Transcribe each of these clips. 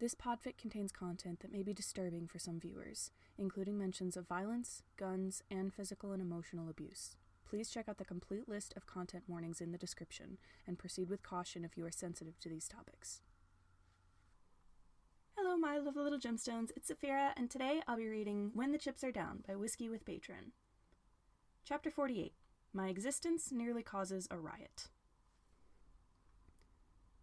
This podfic contains content that may be disturbing for some viewers, including mentions of violence, guns, and physical and emotional abuse. Please check out the complete list of content warnings in the description, and proceed with caution if you are sensitive to these topics. Hello, my lovely little gemstones, it's Saphira, and today I'll be reading When the Chips Are Down by Whiskey with Patron. Chapter 48. My existence nearly causes a riot.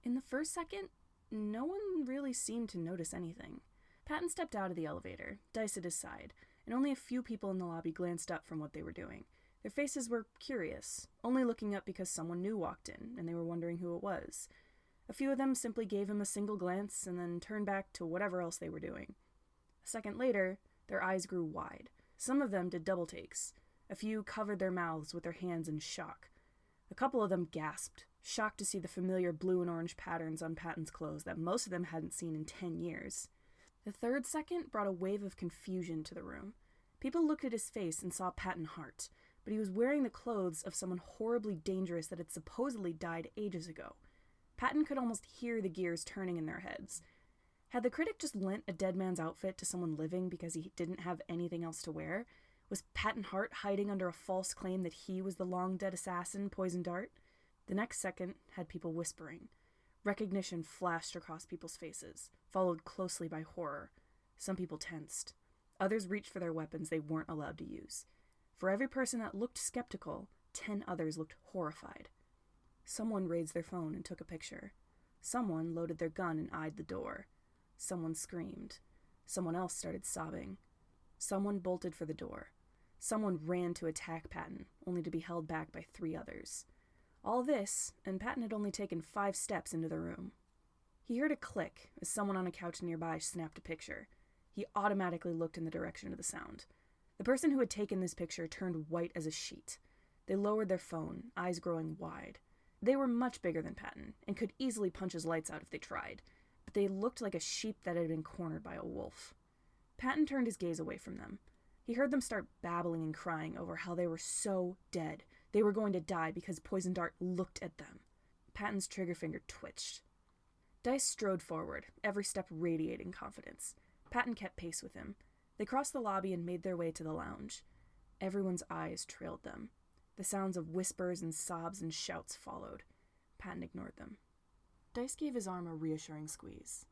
In the first second, no one really seemed to notice anything. Patton stepped out of the elevator, Dice at his side, and only a few people in the lobby glanced up from what they were doing. Their faces were curious, only looking up because someone new walked in, and they were wondering who it was. A few of them simply gave him a single glance and then turned back to whatever else they were doing. A second later, their eyes grew wide. Some of them did double takes. A few covered their mouths with their hands in shock. A couple of them gasped, shocked to see the familiar blue and orange patterns on Patton's clothes that most of them hadn't seen in 10 years. The third second brought a wave of confusion to the room. People looked at his face and saw Patton Hart, but he was wearing the clothes of someone horribly dangerous that had supposedly died ages ago. Patton could almost hear the gears turning in their heads. Had the critic just lent a dead man's outfit to someone living because he didn't have anything else to wear? Was Patton Hart hiding under a false claim that he was the long-dead assassin, Poison Dart? The next second had people whispering. Recognition flashed across people's faces, followed closely by horror. Some people tensed. Others reached for their weapons they weren't allowed to use. For every person that looked skeptical, 10 others looked horrified. Someone raised their phone and took a picture. Someone loaded their gun and eyed the door. Someone screamed. Someone else started sobbing. Someone bolted for the door. Someone ran to attack Patton, only to be held back by 3 others. All this, and Patton had only taken 5 steps into the room. He heard a click as someone on a couch nearby snapped a picture. He automatically looked in the direction of the sound. The person who had taken this picture turned white as a sheet. They lowered their phone, eyes growing wide. They were much bigger than Patton, and could easily punch his lights out if they tried, but they looked like a sheep that had been cornered by a wolf. Patton turned his gaze away from them. He heard them start babbling and crying over how they were so dead. They were going to die because Poison Dart looked at them. Patton's trigger finger twitched. Dice strode forward, every step radiating confidence. Patton kept pace with him. They crossed the lobby and made their way to the lounge. Everyone's eyes trailed them. The sounds of whispers and sobs and shouts followed. Patton ignored them. Dice gave his arm a reassuring squeeze.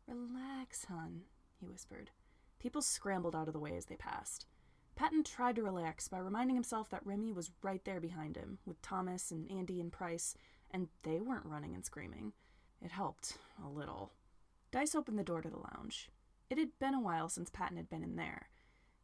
"Relax, hun," he whispered. People scrambled out of the way as they passed. Patton tried to relax by reminding himself that Remy was right there behind him, with Thomas and Andy and Price, and they weren't running and screaming. It helped, a little. Dice opened the door to the lounge. It had been a while since Patton had been in there.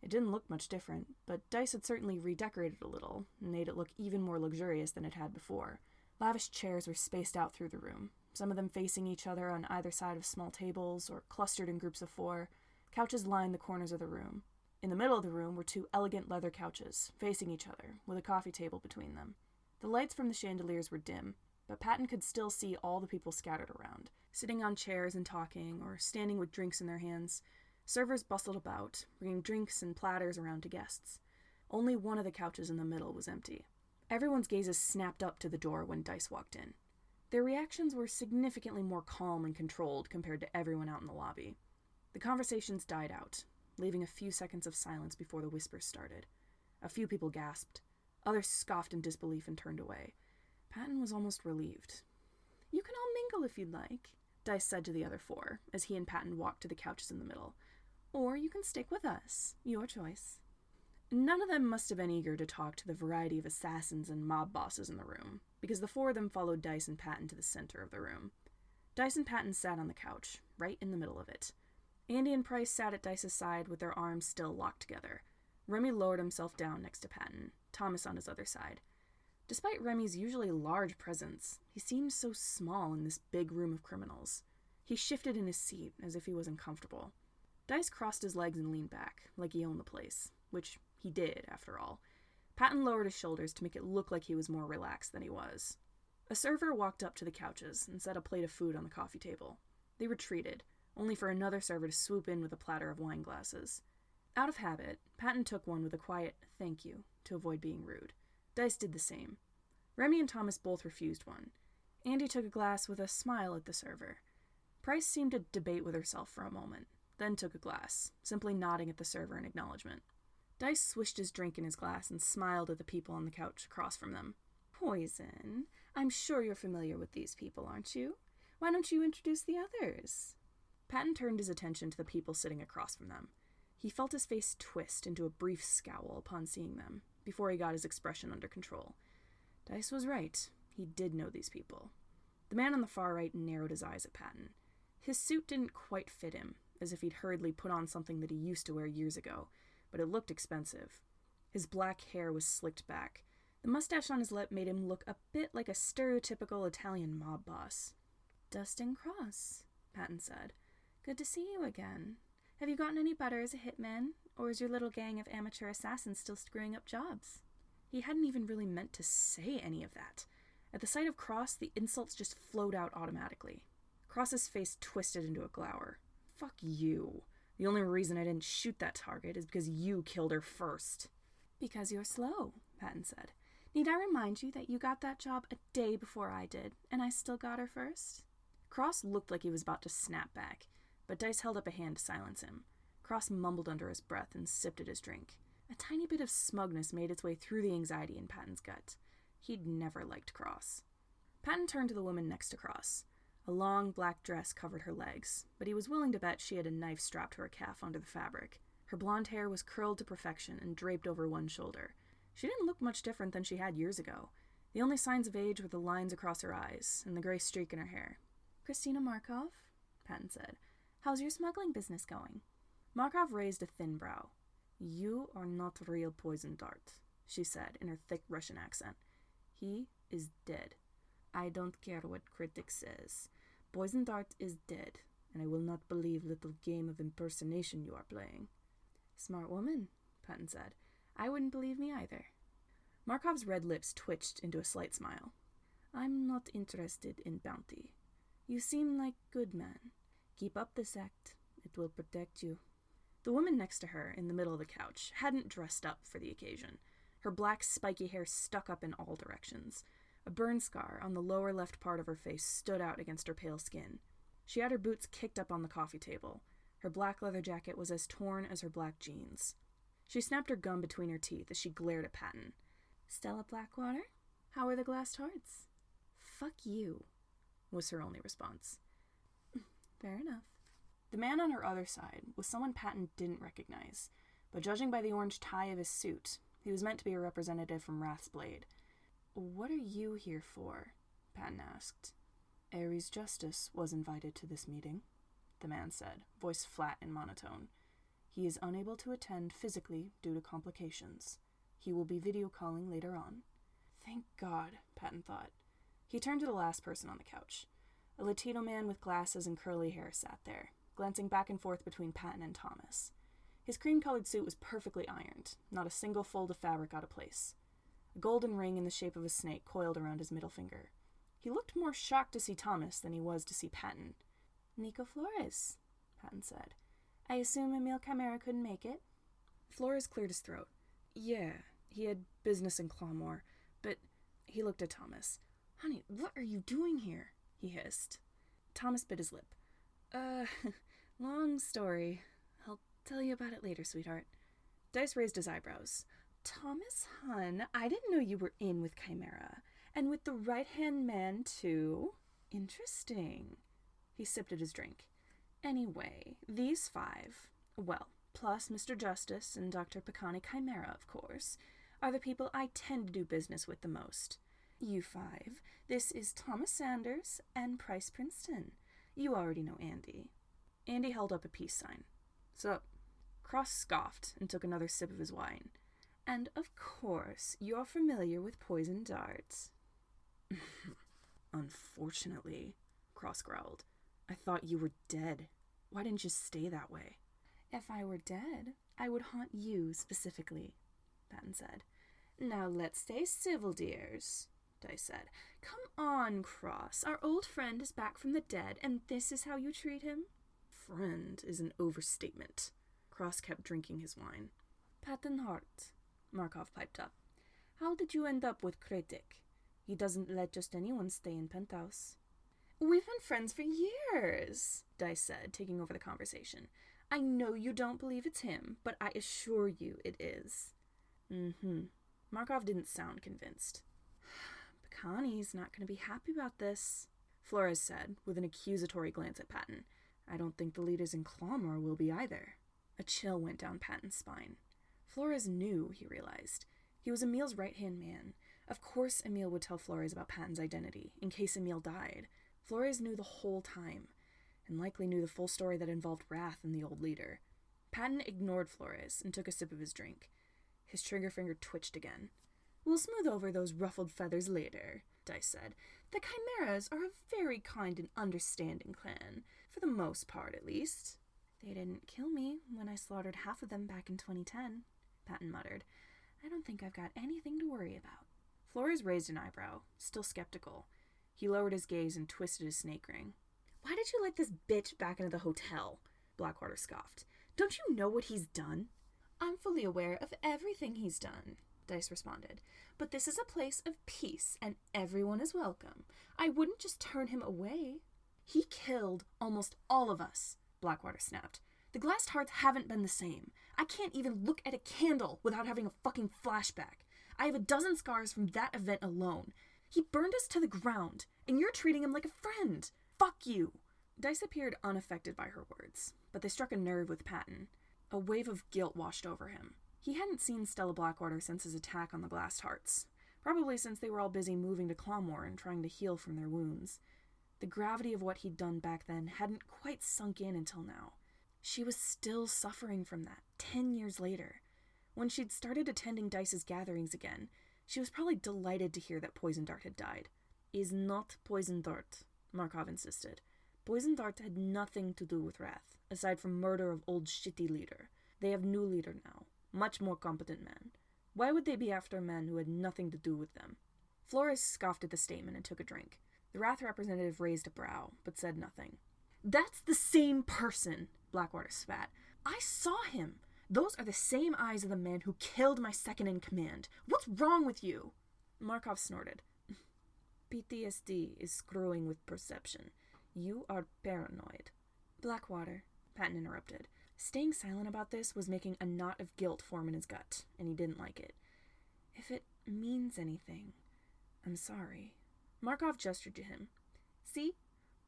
It didn't look much different, but Dice had certainly redecorated a little, and made it look even more luxurious than it had before. Lavish chairs were spaced out through the room, some of them facing each other on either side of small tables, or clustered in groups of 4. Couches lined the corners of the room. In the middle of the room were 2 elegant leather couches, facing each other, with a coffee table between them. The lights from the chandeliers were dim, but Patton could still see all the people scattered around, sitting on chairs and talking, or standing with drinks in their hands. Servers bustled about, bringing drinks and platters around to guests. Only one of the couches in the middle was empty. Everyone's gazes snapped up to the door when Dice walked in. Their reactions were significantly more calm and controlled compared to everyone out in the lobby. The conversations died out, leaving a few seconds of silence before the whispers started. A few people gasped. Others scoffed in disbelief and turned away. Patton was almost relieved. "You can all mingle if you'd like," Dice said to the other 4, as he and Patton walked to the couches in the middle. "Or you can stick with us. Your choice." None of them must have been eager to talk to the variety of assassins and mob bosses in the room, because the 4 of them followed Dice and Patton to the center of the room. Dice and Patton sat on the couch, right in the middle of it. Andy and Price sat at Dice's side with their arms still locked together. Remy lowered himself down next to Patton, Thomas on his other side. Despite Remy's usually large presence, he seemed so small in this big room of criminals. He shifted in his seat as if he was uncomfortable. Dice crossed his legs and leaned back, like he owned the place, which he did, after all. Patton lowered his shoulders to make it look like he was more relaxed than he was. A server walked up to the couches and set a plate of food on the coffee table. They retreated, only for another server to swoop in with a platter of wine glasses. Out of habit, Patton took one with a quiet "thank you" to avoid being rude. Dice did the same. Remy and Thomas both refused one. Andy took a glass with a smile at the server. Price seemed to debate with herself for a moment, then took a glass, simply nodding at the server in acknowledgement. Dice swished his drink in his glass and smiled at the people on the couch across from them. Poison, I'm sure you're familiar with these people, aren't you? Why don't you introduce the others? Patton turned his attention to the people sitting across from them. He felt his face twist into a brief scowl upon seeing them, before he got his expression under control. Dice was right. He did know these people. The man on the far right narrowed his eyes at Patton. His suit didn't quite fit him, as if he'd hurriedly put on something that he used to wear years ago, but it looked expensive. His black hair was slicked back. The mustache on his lip made him look a bit like a stereotypical Italian mob boss. Dustin Cross, Patton said. Good to see you again. Have you gotten any better as a hitman, or is your little gang of amateur assassins still screwing up jobs? He hadn't even really meant to say any of that. At the sight of Cross, the insults just flowed out automatically. Cross's face twisted into a glower. Fuck you. The only reason I didn't shoot that target is because you killed her first. Because you're slow, Patton said. Need I remind you that you got that job a day before I did, and I still got her first? Cross looked like he was about to snap back, but Dice held up a hand to silence him. Cross mumbled under his breath and sipped at his drink. A tiny bit of smugness made its way through the anxiety in Patton's gut. He'd never liked Cross. Patton turned to the woman next to Cross. A long black dress covered her legs, but he was willing to bet she had a knife strapped to her calf under the fabric. Her blonde hair was curled to perfection and draped over one shoulder. She didn't look much different than she had years ago. The only signs of age were the lines across her eyes and the gray streak in her hair. Christina Markov, Patton said. How's your smuggling business going? Markov raised a thin brow. You are not real Poison Dart, she said in her thick Russian accent. He is dead. I don't care what critics says. Poison Dart is dead, and I will not believe little game of impersonation you are playing. Smart woman, Patton said. I wouldn't believe me either. Markov's red lips twitched into a slight smile. I'm not interested in bounty. You seem like good man. Keep up this act. It will protect you. The woman next to her, in the middle of the couch, hadn't dressed up for the occasion. Her black, spiky hair stuck up in all directions. A burn scar on the lower left part of her face stood out against her pale skin. She had her boots kicked up on the coffee table. Her black leather jacket was as torn as her black jeans. She snapped her gum between her teeth as she glared at Patton. Stella Blackwater? How are the glass hearts? Fuck you, was her only response. Fair enough. The man on her other side was someone Patton didn't recognize, but judging by the orange tie of his suit, he was meant to be a representative from Wrath's Blade. What are you here for? Patton asked. Ares Justice was invited to this meeting, the man said, voice flat and monotone. He is unable to attend physically due to complications. He will be video calling later on. Thank God, Patton thought. He turned to the last person on the couch. A Latino man with glasses and curly hair sat there, glancing back and forth between Patton and Thomas. His cream-colored suit was perfectly ironed, not a single fold of fabric out of place. A golden ring in the shape of a snake coiled around his middle finger. He looked more shocked to see Thomas than he was to see Patton. Nico Flores, Patton said. I assume Emil Chimera couldn't make it? Flores cleared his throat. Yeah, he had business in Clawmore, but he looked at Thomas. Honey, what are you doing here? He hissed. Thomas bit his lip. Long story. I'll tell you about it later, sweetheart. Dice raised his eyebrows. Thomas, hun, I didn't know you were in with Chimera. And with the right-hand man, too? Interesting. He sipped at his drink. Anyway, these five, well, plus Mr. Justice and Dr. Pecani Chimera, of course, are the people I tend to do business with the most. You five, this is Thomas Sanders and Price Princeton. You already know Andy. Andy held up a peace sign. Sup? Cross scoffed and took another sip of his wine. And of course, you're familiar with Poison Dart. Unfortunately, Cross growled. I thought you were dead. Why didn't you stay that way? If I were dead, I would haunt you specifically, Patton said. Now let's stay civil, dears, Dice said. Come on, Cross. Our old friend is back from the dead, and this is how you treat him? Friend is an overstatement. Cross kept drinking his wine. Patton Hart, Markov piped up. How did you end up with Critic? He doesn't let just anyone stay in Penthouse. We've been friends for years, Dice said, taking over the conversation. I know you don't believe it's him, but I assure you it is. Markov didn't sound convinced. Connie's not going to be happy about this, Flores said, with an accusatory glance at Patton. I don't think the leaders in Clawmore will be either. A chill went down Patton's spine. Flores knew, he realized. He was Emil's right-hand man. Of course Emil would tell Flores about Patton's identity, in case Emil died. Flores knew the whole time, and likely knew the full story that involved Wrath and the old leader. Patton ignored Flores and took a sip of his drink. His trigger finger twitched again. We'll smooth over those ruffled feathers later, Dice said. The Chimeras are a very kind and understanding clan, for the most part at least. They didn't kill me when I slaughtered half of them back in 2010, Patton muttered. I don't think I've got anything to worry about. Flores raised an eyebrow, still skeptical. He lowered his gaze and twisted his snake ring. Why did you let this bitch back into the hotel? Blackwater scoffed. Don't you know what he's done? I'm fully aware of everything he's done, Dice responded. But this is a place of peace, and everyone is welcome. I wouldn't just turn him away. He killed almost all of us, Blackwater snapped. The glassed hearts haven't been the same. I can't even look at a candle without having a fucking flashback. I have 12 scars from that event alone. He burned us to the ground, and you're treating him like a friend. Fuck you. Dice appeared unaffected by her words, but they struck a nerve with Patton. A wave of guilt washed over him. He hadn't seen Stella Blackwater since his attack on the glassed hearts, probably since they were all busy moving to Clawmore and trying to heal from their wounds. The gravity of what he'd done back then hadn't quite sunk in until now. She was still suffering from that, 10 years later. When she'd started attending Dice's gatherings again, she was probably delighted to hear that Poison Dart had died. Is not Poison Dart, Markov insisted. Poison Dart had nothing to do with Wrath, aside from murder of old shitty leader. They have new leader now, much more competent man. Why would they be after a man who had nothing to do with them? Flores scoffed at the statement and took a drink. The Wrath representative raised a brow, but said nothing. That's the same person, Blackwater spat. I saw him. Those are the same eyes of the man who killed my second-in-command. What's wrong with you? Markov snorted. PTSD is screwing with perception. You are paranoid. Blackwater, Patton interrupted. Staying silent about this was making a knot of guilt form in his gut, and he didn't like it. If it means anything, I'm sorry. Markov gestured to him. See?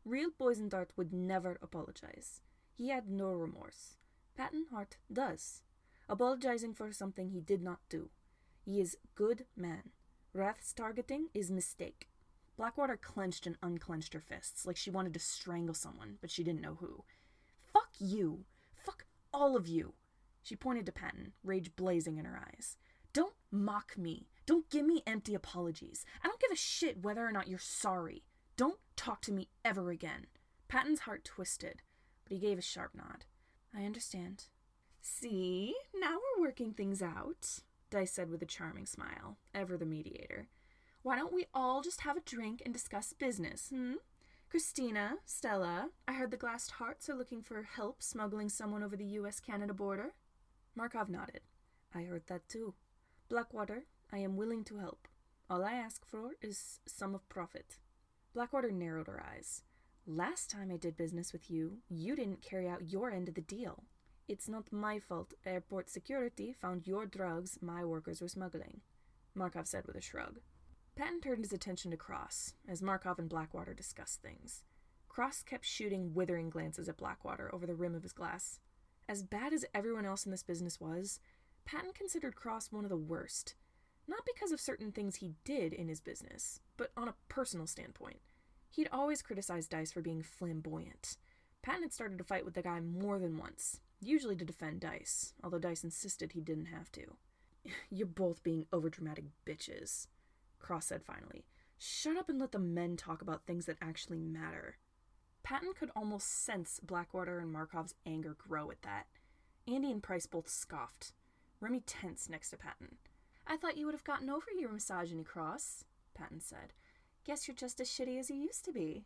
Real Poison Dart would never apologize. He had no remorse. Patton Hart does, apologizing for something he did not do. He is good man. Wrath's targeting is mistake. Blackwater clenched and unclenched her fists, like she wanted to strangle someone, but she didn't know who. Fuck you! Fuck all of you! She pointed to Patton, rage blazing in her eyes. Don't mock me. Don't give me empty apologies. I don't give a shit whether or not you're sorry. Don't talk to me ever again. Patton's heart twisted, but he gave a sharp nod. I understand. See? Now we're working things out, Dice said with a charming smile, ever the mediator. Why don't we all just have a drink and discuss business, Christina, Stella, I heard the glassed hearts are looking for help smuggling someone over the U.S.-Canada border. Markov nodded. I heard that too. Blackwater, I am willing to help. All I ask for is some of profit. Blackwater narrowed her eyes. Last time I did business with you, you didn't carry out your end of the deal. It's not my fault airport security found your drugs my workers were smuggling, Markov said with a shrug. Patton turned his attention to Cross, as Markov and Blackwater discussed things. Cross kept shooting withering glances at Blackwater over the rim of his glass. As bad as everyone else in this business was, Patton considered Cross one of the worst. Not because of certain things he did in his business, but on a personal standpoint. He'd always criticized Dice for being flamboyant. Patton had started to fight with the guy more than once, usually to defend Dice, although Dice insisted he didn't have to. You're both being overdramatic bitches, Cross said finally. Shut up and let the men talk about things that actually matter. Patton could almost sense Blackwater and Markov's anger grow at that. Andy and Price both scoffed. Remy tensed next to Patton. I thought you would have gotten over your misogyny, Cross, Patton said. Guess you're just as shitty as you used to be.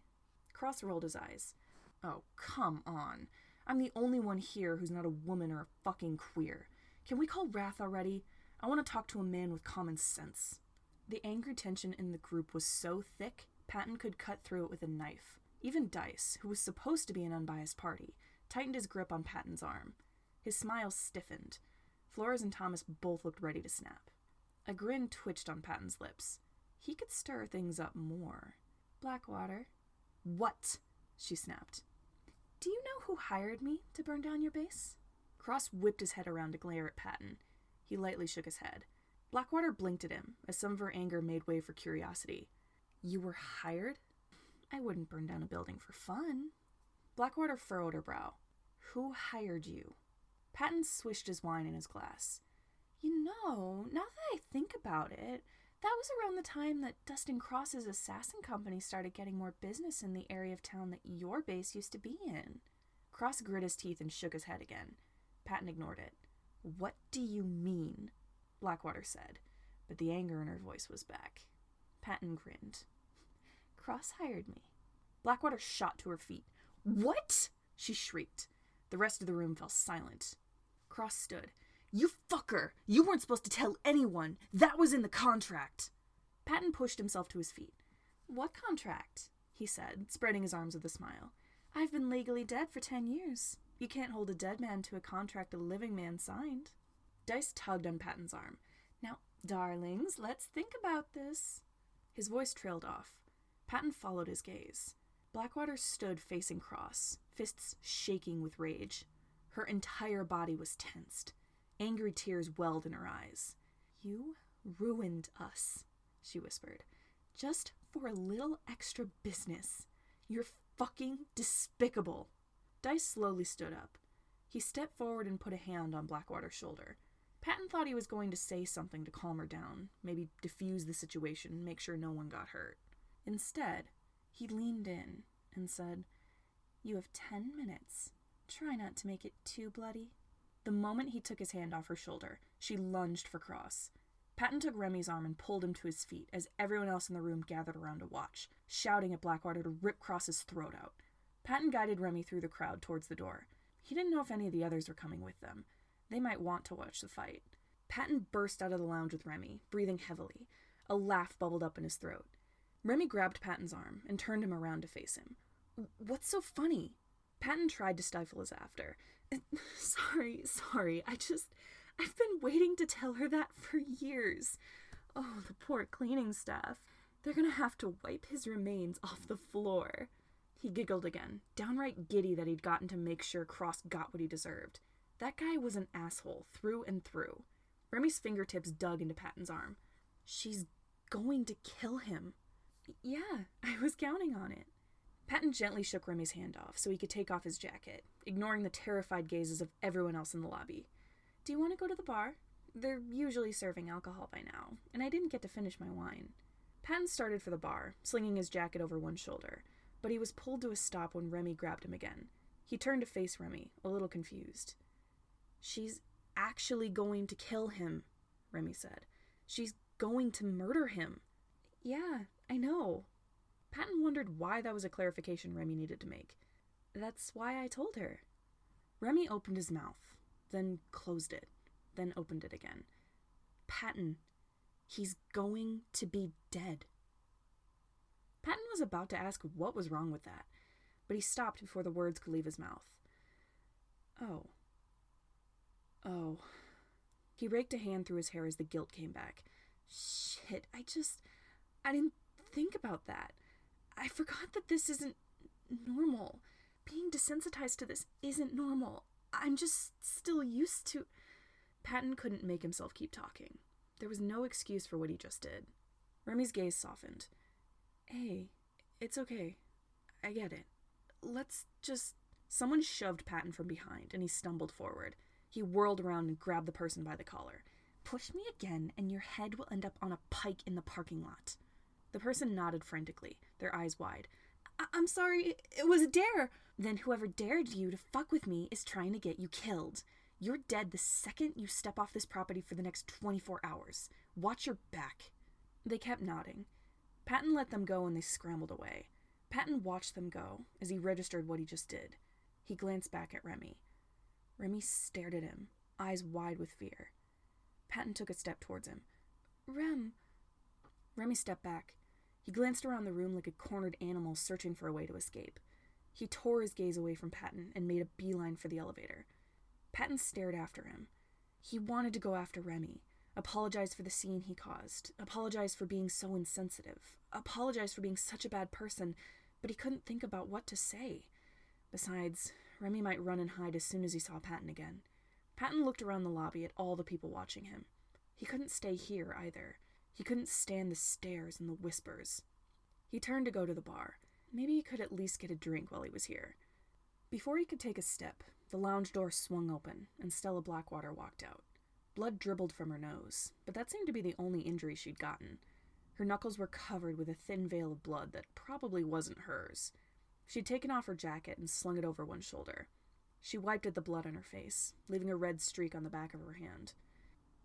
Cross rolled his eyes. Oh, come on. I'm the only one here who's not a woman or a fucking queer. Can we call Wrath already? I want to talk to a man with common sense. The angry tension in the group was so thick, Patton could cut through it with a knife. Even Dice, who was supposed to be an unbiased party, tightened his grip on Patton's arm. His smile stiffened. Flores and Thomas both looked ready to snap. A grin twitched on Patton's lips. He could stir things up more. Blackwater. What? She snapped. Do you know who hired me to burn down your base? Cross whipped his head around to glare at Patton. He lightly shook his head. Blackwater blinked at him as some of her anger made way for curiosity. You were hired? I wouldn't burn down a building for fun. Blackwater furrowed her brow. Who hired you? Patton swished his wine in his glass. You know, now that I think about it, that was around the time that Dustin Cross's assassin company started getting more business in the area of town that your base used to be in. Cross grit his teeth and shook his head again. Patton ignored it. What do you mean? Blackwater said, but the anger in her voice was back. Patton grinned. Cross hired me. Blackwater shot to her feet. What? She shrieked. The rest of the room fell silent. Cross stood. You fucker! You weren't supposed to tell anyone! That was in the contract! Patton pushed himself to his feet. What contract? He said, spreading his arms with a smile. I've been legally dead for 10 years. You can't hold a dead man to a contract a living man signed. Dice tugged on Patton's arm. Now, darlings, let's think about this. His voice trailed off. Patton followed his gaze. Blackwater stood facing Cross, fists shaking with rage. Her entire body was tensed. Angry tears welled in her eyes. You ruined us, she whispered. Just for a little extra business. You're fucking despicable. Dice slowly stood up. He stepped forward and put a hand on Blackwater's shoulder. Patton thought he was going to say something to calm her down, maybe diffuse the situation and make sure no one got hurt. Instead, he leaned in and said, You have 10 minutes. Try not to make it too bloody. The moment he took his hand off her shoulder, she lunged for Cross. Patton took Remy's arm and pulled him to his feet as everyone else in the room gathered around to watch, shouting at Blackwater to rip Cross's throat out. Patton guided Remy through the crowd towards the door. He didn't know if any of the others were coming with them. They might want to watch the fight. Patton burst out of the lounge with Remy, breathing heavily. A laugh bubbled up in his throat. Remy grabbed Patton's arm and turned him around to face him. What's so funny? Patton tried to stifle his laughter. Sorry, I've been waiting to tell her that for years. Oh, the poor cleaning staff. They're gonna have to wipe his remains off the floor. He giggled again, downright giddy that he'd gotten to make sure Cross got what he deserved. That guy was an asshole, through and through. Remy's fingertips dug into Patton's arm. She's going to kill him. Yeah, I was counting on it. Patton gently shook Remy's hand off so he could take off his jacket, ignoring the terrified gazes of everyone else in the lobby. Do you want to go to the bar? They're usually serving alcohol by now, and I didn't get to finish my wine. Patton started for the bar, slinging his jacket over one shoulder, but he was pulled to a stop when Remy grabbed him again. He turned to face Remy, a little confused. She's actually going to kill him, Remy said. She's going to murder him. Yeah, I know. Patton wondered why that was a clarification Remy needed to make. That's why I told her. Remy opened his mouth, then closed it, then opened it again. Patton, he's going to be dead. Patton was about to ask what was wrong with that, but he stopped before the words could leave his mouth. Oh. He raked a hand through his hair as the guilt came back. Shit, I didn't think about that. I forgot that this isn't normal. Being desensitized to this isn't normal. I'm just still used to... Patton couldn't make himself keep talking. There was no excuse for what he just did. Remy's gaze softened. Hey, it's okay. I get it. Let's just... Someone shoved Patton from behind, and he stumbled forward. He whirled around and grabbed the person by the collar. Push me again, and your head will end up on a pike in the parking lot. The person nodded frantically, their eyes wide. I'm sorry, it was a dare. Then whoever dared you to fuck with me is trying to get you killed. You're dead the second you step off this property for the next 24 hours. Watch your back. They kept nodding. Patton let them go and they scrambled away. Patton watched them go as he registered what he just did. He glanced back at Remy. Remy stared at him, eyes wide with fear. Patton took a step towards him. Remy stepped back. He glanced around the room like a cornered animal searching for a way to escape. He tore his gaze away from Patton and made a beeline for the elevator. Patton stared after him. He wanted to go after Remy, apologize for the scene he caused, apologize for being so insensitive, apologize for being such a bad person, but he couldn't think about what to say. Besides, Remy might run and hide as soon as he saw Patton again. Patton looked around the lobby at all the people watching him. He couldn't stay here either. He couldn't stand the stares and the whispers. He turned to go to the bar. Maybe he could at least get a drink while he was here. Before he could take a step, the lounge door swung open, and Stella Blackwater walked out. Blood dribbled from her nose, but that seemed to be the only injury she'd gotten. Her knuckles were covered with a thin veil of blood that probably wasn't hers. She'd taken off her jacket and slung it over one shoulder. She wiped at the blood on her face, leaving a red streak on the back of her hand.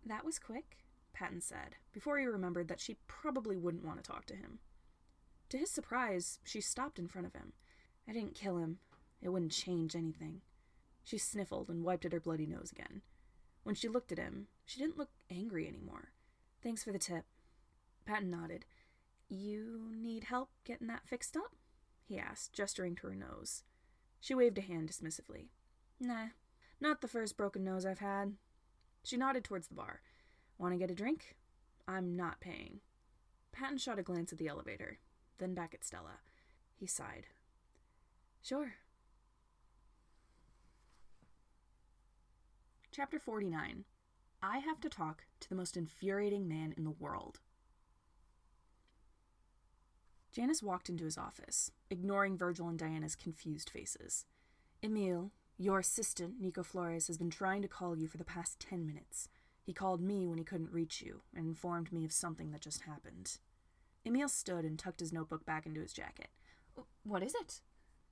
"That was quick," Patton said, before he remembered that she probably wouldn't want to talk to him. To his surprise, she stopped in front of him. "I didn't kill him. It wouldn't change anything." She sniffled and wiped at her bloody nose again. When she looked at him, she didn't look angry anymore. "Thanks for the tip." Patton nodded. "You need help getting that fixed up?" he asked, gesturing to her nose. She waved a hand dismissively. "Nah, not the first broken nose I've had." She nodded towards the bar. "Want to get a drink? I'm not paying." Patton shot a glance at the elevator, then back at Stella. He sighed. "Sure." Chapter 49. I have to talk to the most infuriating man in the world. Janus walked into his office, ignoring Virgil and Diana's confused faces. "Emile, your assistant, Nico Flores, has been trying to call you for the past 10 minutes. He called me when he couldn't reach you and informed me of something that just happened." Emile stood and tucked his notebook back into his jacket. "What is it?"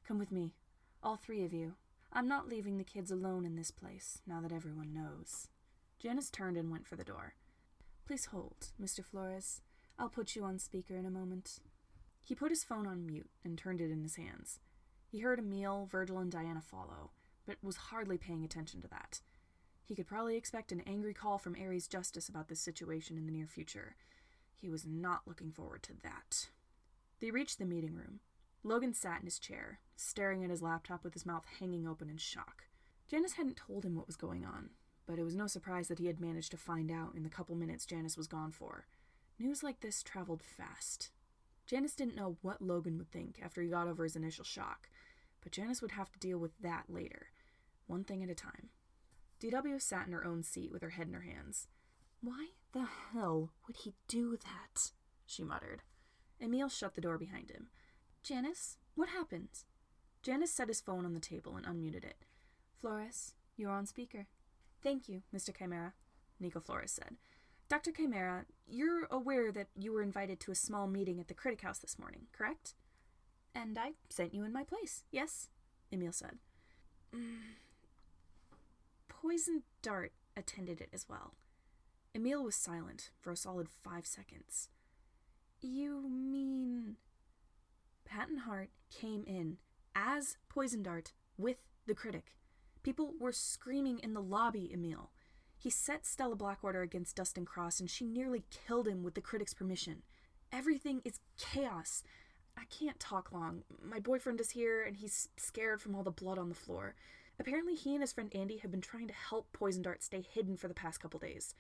"Come with me. All 3 of you. I'm not leaving the kids alone in this place, now that everyone knows." Janus turned and went for the door. "Please hold, Mr. Flores. I'll put you on speaker in a moment." He put his phone on mute and turned it in his hands. He heard Emile, Virgil, and Diana follow, but was hardly paying attention to that. He could probably expect an angry call from Ares Justice about this situation in the near future. He was not looking forward to that. They reached the meeting room. Logan sat in his chair, staring at his laptop with his mouth hanging open in shock. Janus hadn't told him what was going on, but it was no surprise that he had managed to find out in the couple minutes Janus was gone for. News like this traveled fast. Janus didn't know what Logan would think after he got over his initial shock, but Janus would have to deal with that later, one thing at a time. DW sat in her own seat with her head in her hands. "Why the hell would he do that?" she muttered. Emile shut the door behind him. "Janus, what happened?" Janus set his phone on the table and unmuted it. "Flores, you're on speaker." "Thank you, Mr. Chimera," Nico Flores said. "Dr. Chimera, you're aware that you were invited to a small meeting at the Critic House this morning, correct?" "And I sent you in my place, yes," Emile said. Poison Dart attended it as well." Emile was silent for a solid 5 seconds. "You mean—" Patton Hart came in as Poison Dart with the Critic. People were screaming in the lobby, Emile. He set Stella Blackwater against Dustin Cross, and she nearly killed him with the Critic's permission. Everything is chaos. I can't talk long. My boyfriend is here, and he's scared from all the blood on the floor. Apparently he and his friend Andy have been trying to help Poison Dart stay hidden for the past couple days.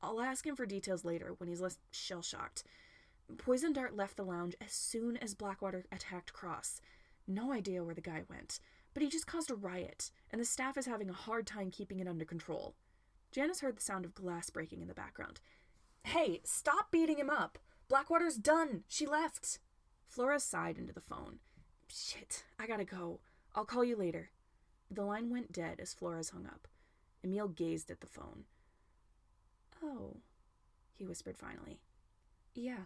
I'll ask him for details later, when he's less shell-shocked. Poison Dart left the lounge as soon as Blackwater attacked Cross. No idea where the guy went, but he just caused a riot, and the staff is having a hard time keeping it under control." Janus heard the sound of glass breaking in the background. "Hey, stop beating him up! Blackwater's done! She left!" Flora sighed into the phone. "Shit, I gotta go. I'll call you later." The line went dead as Flores hung up. Emile gazed at the phone. "Oh," he whispered finally. "Yeah.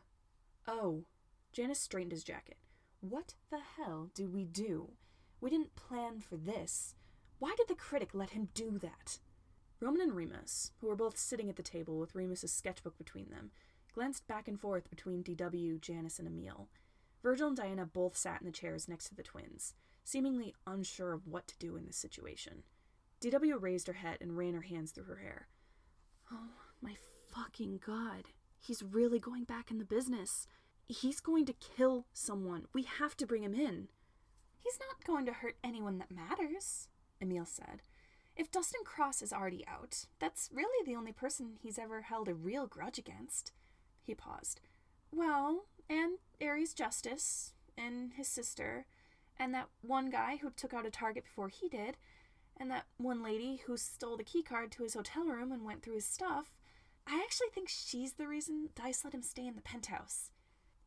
Oh." Janus straightened his jacket. "What the hell do? We didn't plan for this. Why did the Critic let him do that?" Roman and Remus, who were both sitting at the table with Remus's sketchbook between them, glanced back and forth between DW, Janus, and Emile. Virgil and Diana both sat in the chairs next to the twins, seemingly unsure of what to do in this situation. DW raised her head and ran her hands through her hair. "Oh my fucking god. He's really going back in the business. He's going to kill someone. We have to bring him in. He's not going to hurt anyone that matters, Emil said. If Dustin Cross is already out, that's really the only person he's ever held a real grudge against. He paused. Well, and Aries Justice, and his sister, and that one guy who took out a target before he did, and that one lady who stole the keycard to his hotel room and went through his stuff. I actually think she's the reason Dice let him stay in the penthouse.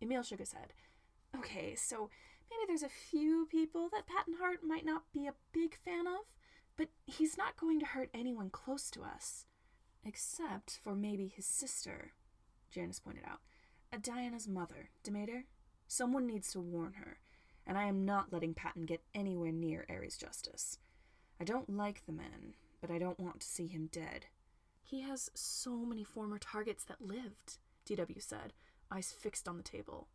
Emil shook his head. Okay, so maybe there's a few people that Patton Hart might not be a big fan of, but he's not going to hurt anyone close to us. Except for maybe his sister, Janus pointed out. Diana's mother, Demeter. Someone needs to warn her, and I am not letting Patton get anywhere near Aries Justice. I don't like the man, but I don't want to see him dead. He has so many former targets that lived, DW said, eyes fixed on the table.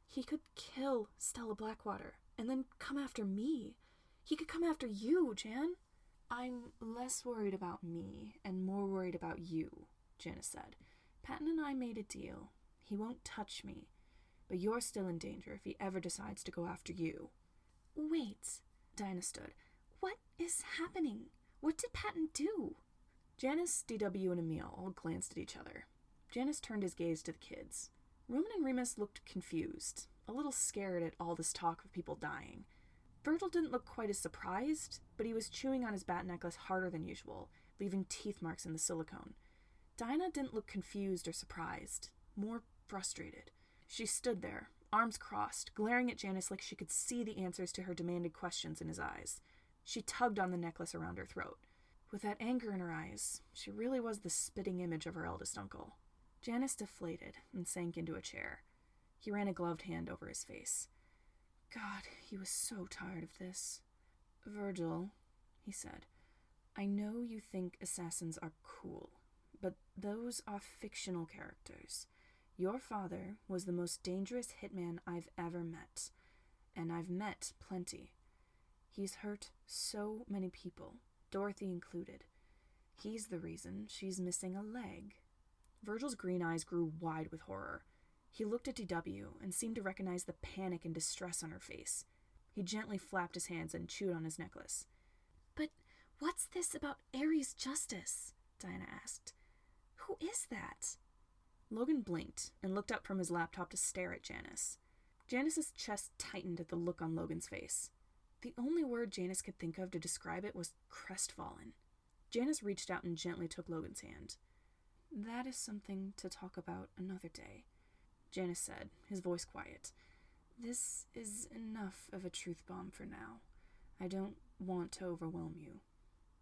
He could kill Stella Blackwater, and then come after me. He could come after you, Jan. I'm less worried about me, and more worried about you, Janus said. Patton and I made a deal. He won't touch me, but you're still in danger if he ever decides to go after you. Wait, Diana stood. What is happening? What did Patton do? Janus, DW, and Emil all glanced at each other. Janus turned his gaze to the kids. Roman and Remus looked confused, a little scared at all this talk of people dying. Virgil didn't look quite as surprised, but he was chewing on his bat necklace harder than usual, leaving teeth marks in the silicone. Diana didn't look confused or surprised, more frustrated. She stood there, arms crossed, glaring at Janus like she could see the answers to her demanded questions in his eyes. She tugged on the necklace around her throat. With that anger in her eyes, she really was the spitting image of her eldest uncle. Janus deflated and sank into a chair. He ran a gloved hand over his face. God, he was so tired of this. Virgil, he said, I know you think assassins are cool, but those are fictional characters. Your father was the most dangerous hitman I've ever met, and I've met plenty. He's hurt so many people, Dorothy included. He's the reason she's missing a leg. Virgil's green eyes grew wide with horror. He looked at DW and seemed to recognize the panic and distress on her face. He gently flapped his hands and chewed on his necklace. But what's this about Aries Justice? Diana asked. Who is that? Logan blinked and looked up from his laptop to stare at Janus. Janus's chest tightened at the look on Logan's face. The only word Janus could think of to describe it was crestfallen. Janus reached out and gently took Logan's hand. That is something to talk about another day, Janus said, his voice quiet. This is enough of a truth bomb for now. I don't want to overwhelm you.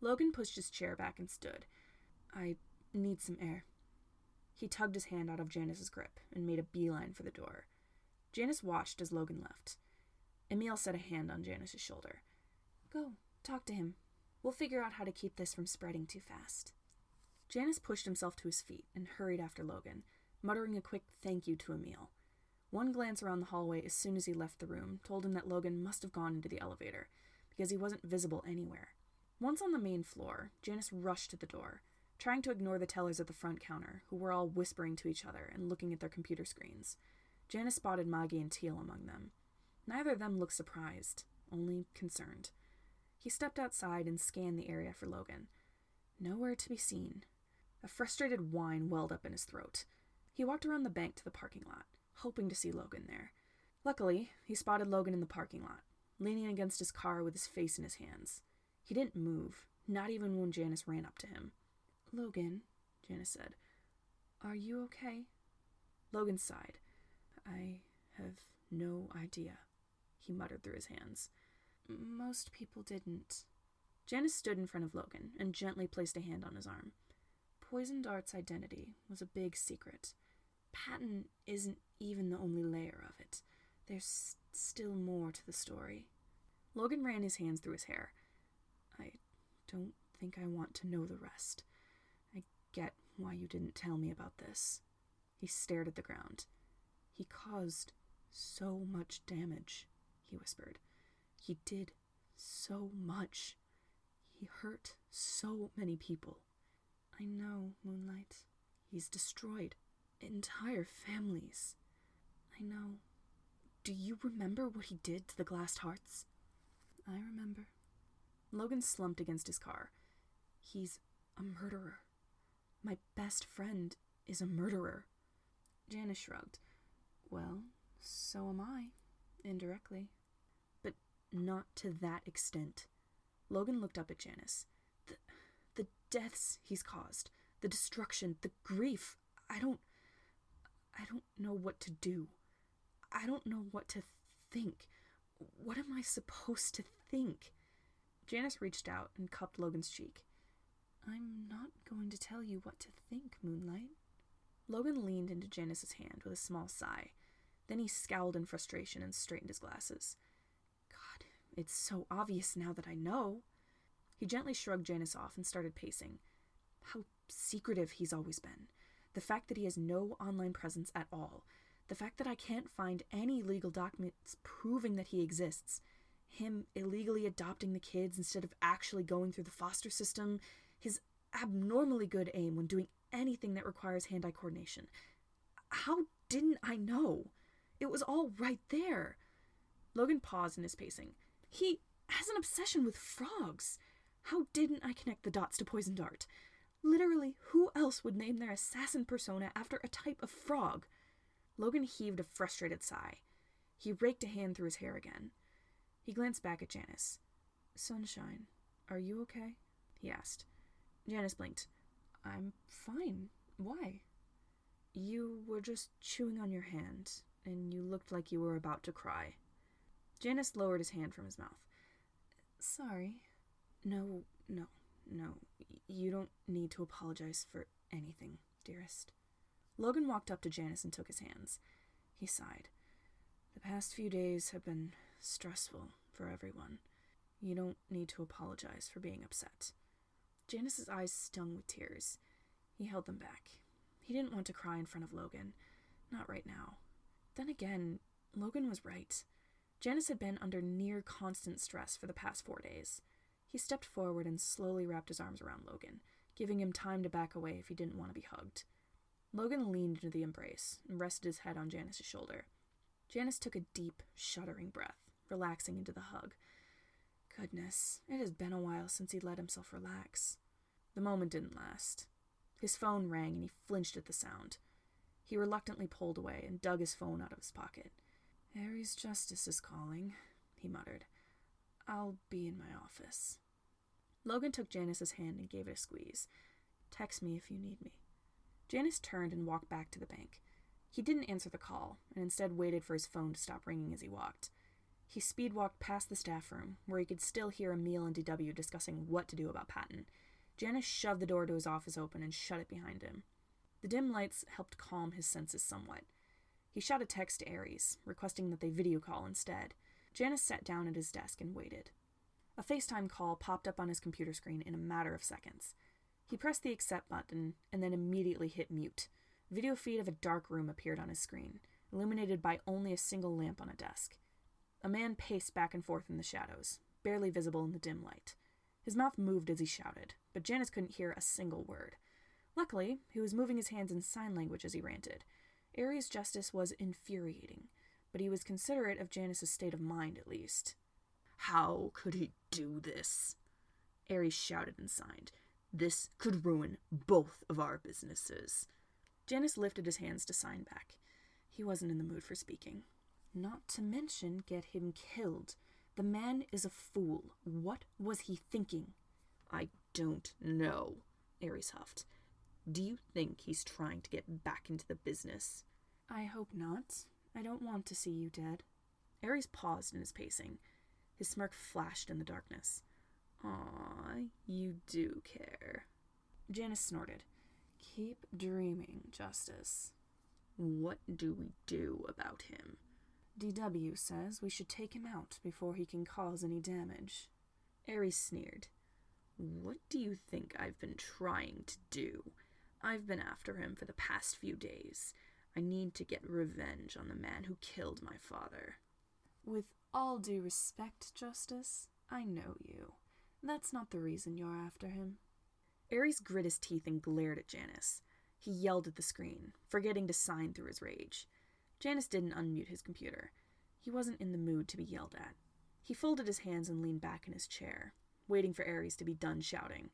Logan pushed his chair back and stood. I need some air. He tugged his hand out of Janus's grip and made a beeline for the door. Janus watched as Logan left. Emil set a hand on Janus's shoulder. Go, talk to him. We'll figure out how to keep this from spreading too fast. Janus pushed himself to his feet and hurried after Logan, muttering a quick thank you to Emil. One glance around the hallway as soon as he left the room told him that Logan must have gone into the elevator, because he wasn't visible anywhere. Once on the main floor, Janus rushed to the door, trying to ignore the tellers at the front counter, who were all whispering to each other and looking at their computer screens. Janus spotted Maggie and Teal among them. Neither of them looked surprised, only concerned. He stepped outside and scanned the area for Logan. Nowhere to be seen. A frustrated whine welled up in his throat. He walked around the bank to the parking lot, hoping to see Logan there. Luckily, he spotted Logan in the parking lot, leaning against his car with his face in his hands. He didn't move, not even when Janus ran up to him. Logan, Janus said, are you okay? Logan sighed. I have no idea, he muttered through his hands. Most people didn't. Janus stood in front of Logan and gently placed a hand on his arm. Poison Dart's identity was a big secret. Patton isn't even the only layer of it. There's still more to the story. Logan ran his hands through his hair. I don't think I want to know the rest. I get why you didn't tell me about this. He stared at the ground. He caused so much damage, he whispered. He did so much. He hurt so many people. I know, Moonlight. He's destroyed entire families. I know. Do you remember what he did to the glassed hearts? I remember. Logan slumped against his car. He's a murderer. My best friend is a murderer. Janus shrugged. Well, so am I, indirectly. But not to that extent. Logan looked up at Janus. The deaths he's caused, the destruction, the grief, I don't know what to do. I don't know what to think. What am I supposed to think? Janus reached out and cupped Logan's cheek. I'm not going to tell you what to think, Moonlight. Logan leaned into Janus's hand with a small sigh. Then he scowled in frustration and straightened his glasses. God, it's so obvious now that I know. He gently shrugged Janus off and started pacing. How secretive he's always been. The fact that he has no online presence at all. The fact that I can't find any legal documents proving that he exists. Him illegally adopting the kids instead of actually going through the foster system. His abnormally good aim when doing anything that requires hand-eye coordination. How didn't I know? It was all right there. Logan paused in his pacing. He has an obsession with frogs. How didn't I connect the dots to Poison Dart? Literally, who else would name their assassin persona after a type of frog? Logan heaved a frustrated sigh. He raked a hand through his hair again. He glanced back at Janus. Sunshine, are you okay? He asked. Janus blinked. I'm fine. Why? You were just chewing on your hand, and you looked like you were about to cry. Janus lowered his hand from his mouth. Sorry. No. You don't need to apologize for anything, dearest. Logan walked up to Janus and took his hands. He sighed. The past few days have been stressful for everyone. You don't need to apologize for being upset. Janus's eyes stung with tears. He held them back. He didn't want to cry in front of Logan. Not right now. Then again, Logan was right. Janus had been under near constant stress for the past 4 days. He stepped forward and slowly wrapped his arms around Logan, giving him time to back away if he didn't want to be hugged. Logan leaned into the embrace and rested his head on Janus' shoulder. Janus took a deep, shuddering breath, relaxing into the hug. Goodness, it has been a while since he let himself relax. The moment didn't last. His phone rang and he flinched at the sound. He reluctantly pulled away and dug his phone out of his pocket. Ares Justice is calling, he muttered. I'll be in my office. Logan took Janus's hand and gave it a squeeze. Text me if you need me. Janus turned and walked back to the bank. He didn't answer the call, and instead waited for his phone to stop ringing as he walked. He speed-walked past the staff room, where he could still hear Emil and DW discussing what to do about Patton. Janus shoved the door to his office open and shut it behind him. The dim lights helped calm his senses somewhat. He shot a text to Ares, requesting that they video call instead. Janus sat down at his desk and waited. A FaceTime call popped up on his computer screen in a matter of seconds. He pressed the accept button and then immediately hit mute. A video feed of a dark room appeared on his screen, illuminated by only a single lamp on a desk. A man paced back and forth in the shadows, barely visible in the dim light. His mouth moved as he shouted, but Janus couldn't hear a single word. Luckily, he was moving his hands in sign language as he ranted. Ares Justice was infuriating, but he was considerate of Janus' state of mind at least. How could he do this? Ares shouted and signed. This could ruin both of our businesses. Janus lifted his hands to sign back. He wasn't in the mood for speaking. Not to mention get him killed. The man is a fool. What was he thinking? I don't know, Ares huffed. Do you think he's trying to get back into the business? I hope not. I don't want to see you dead. Ares paused in his pacing. His smirk flashed in the darkness. Aw, you do care. Janus snorted. Keep dreaming, Justice. What do we do about him? DW says we should take him out before he can cause any damage. Ares sneered. What do you think I've been trying to do? I've been after him for the past few days. I need to get revenge on the man who killed my father. With all due respect, Justice, I know you. That's not the reason you're after him. Ares grit his teeth and glared at Janus. He yelled at the screen, forgetting to sign through his rage. Janus didn't unmute his computer. He wasn't in the mood to be yelled at. He folded his hands and leaned back in his chair, waiting for Ares to be done shouting.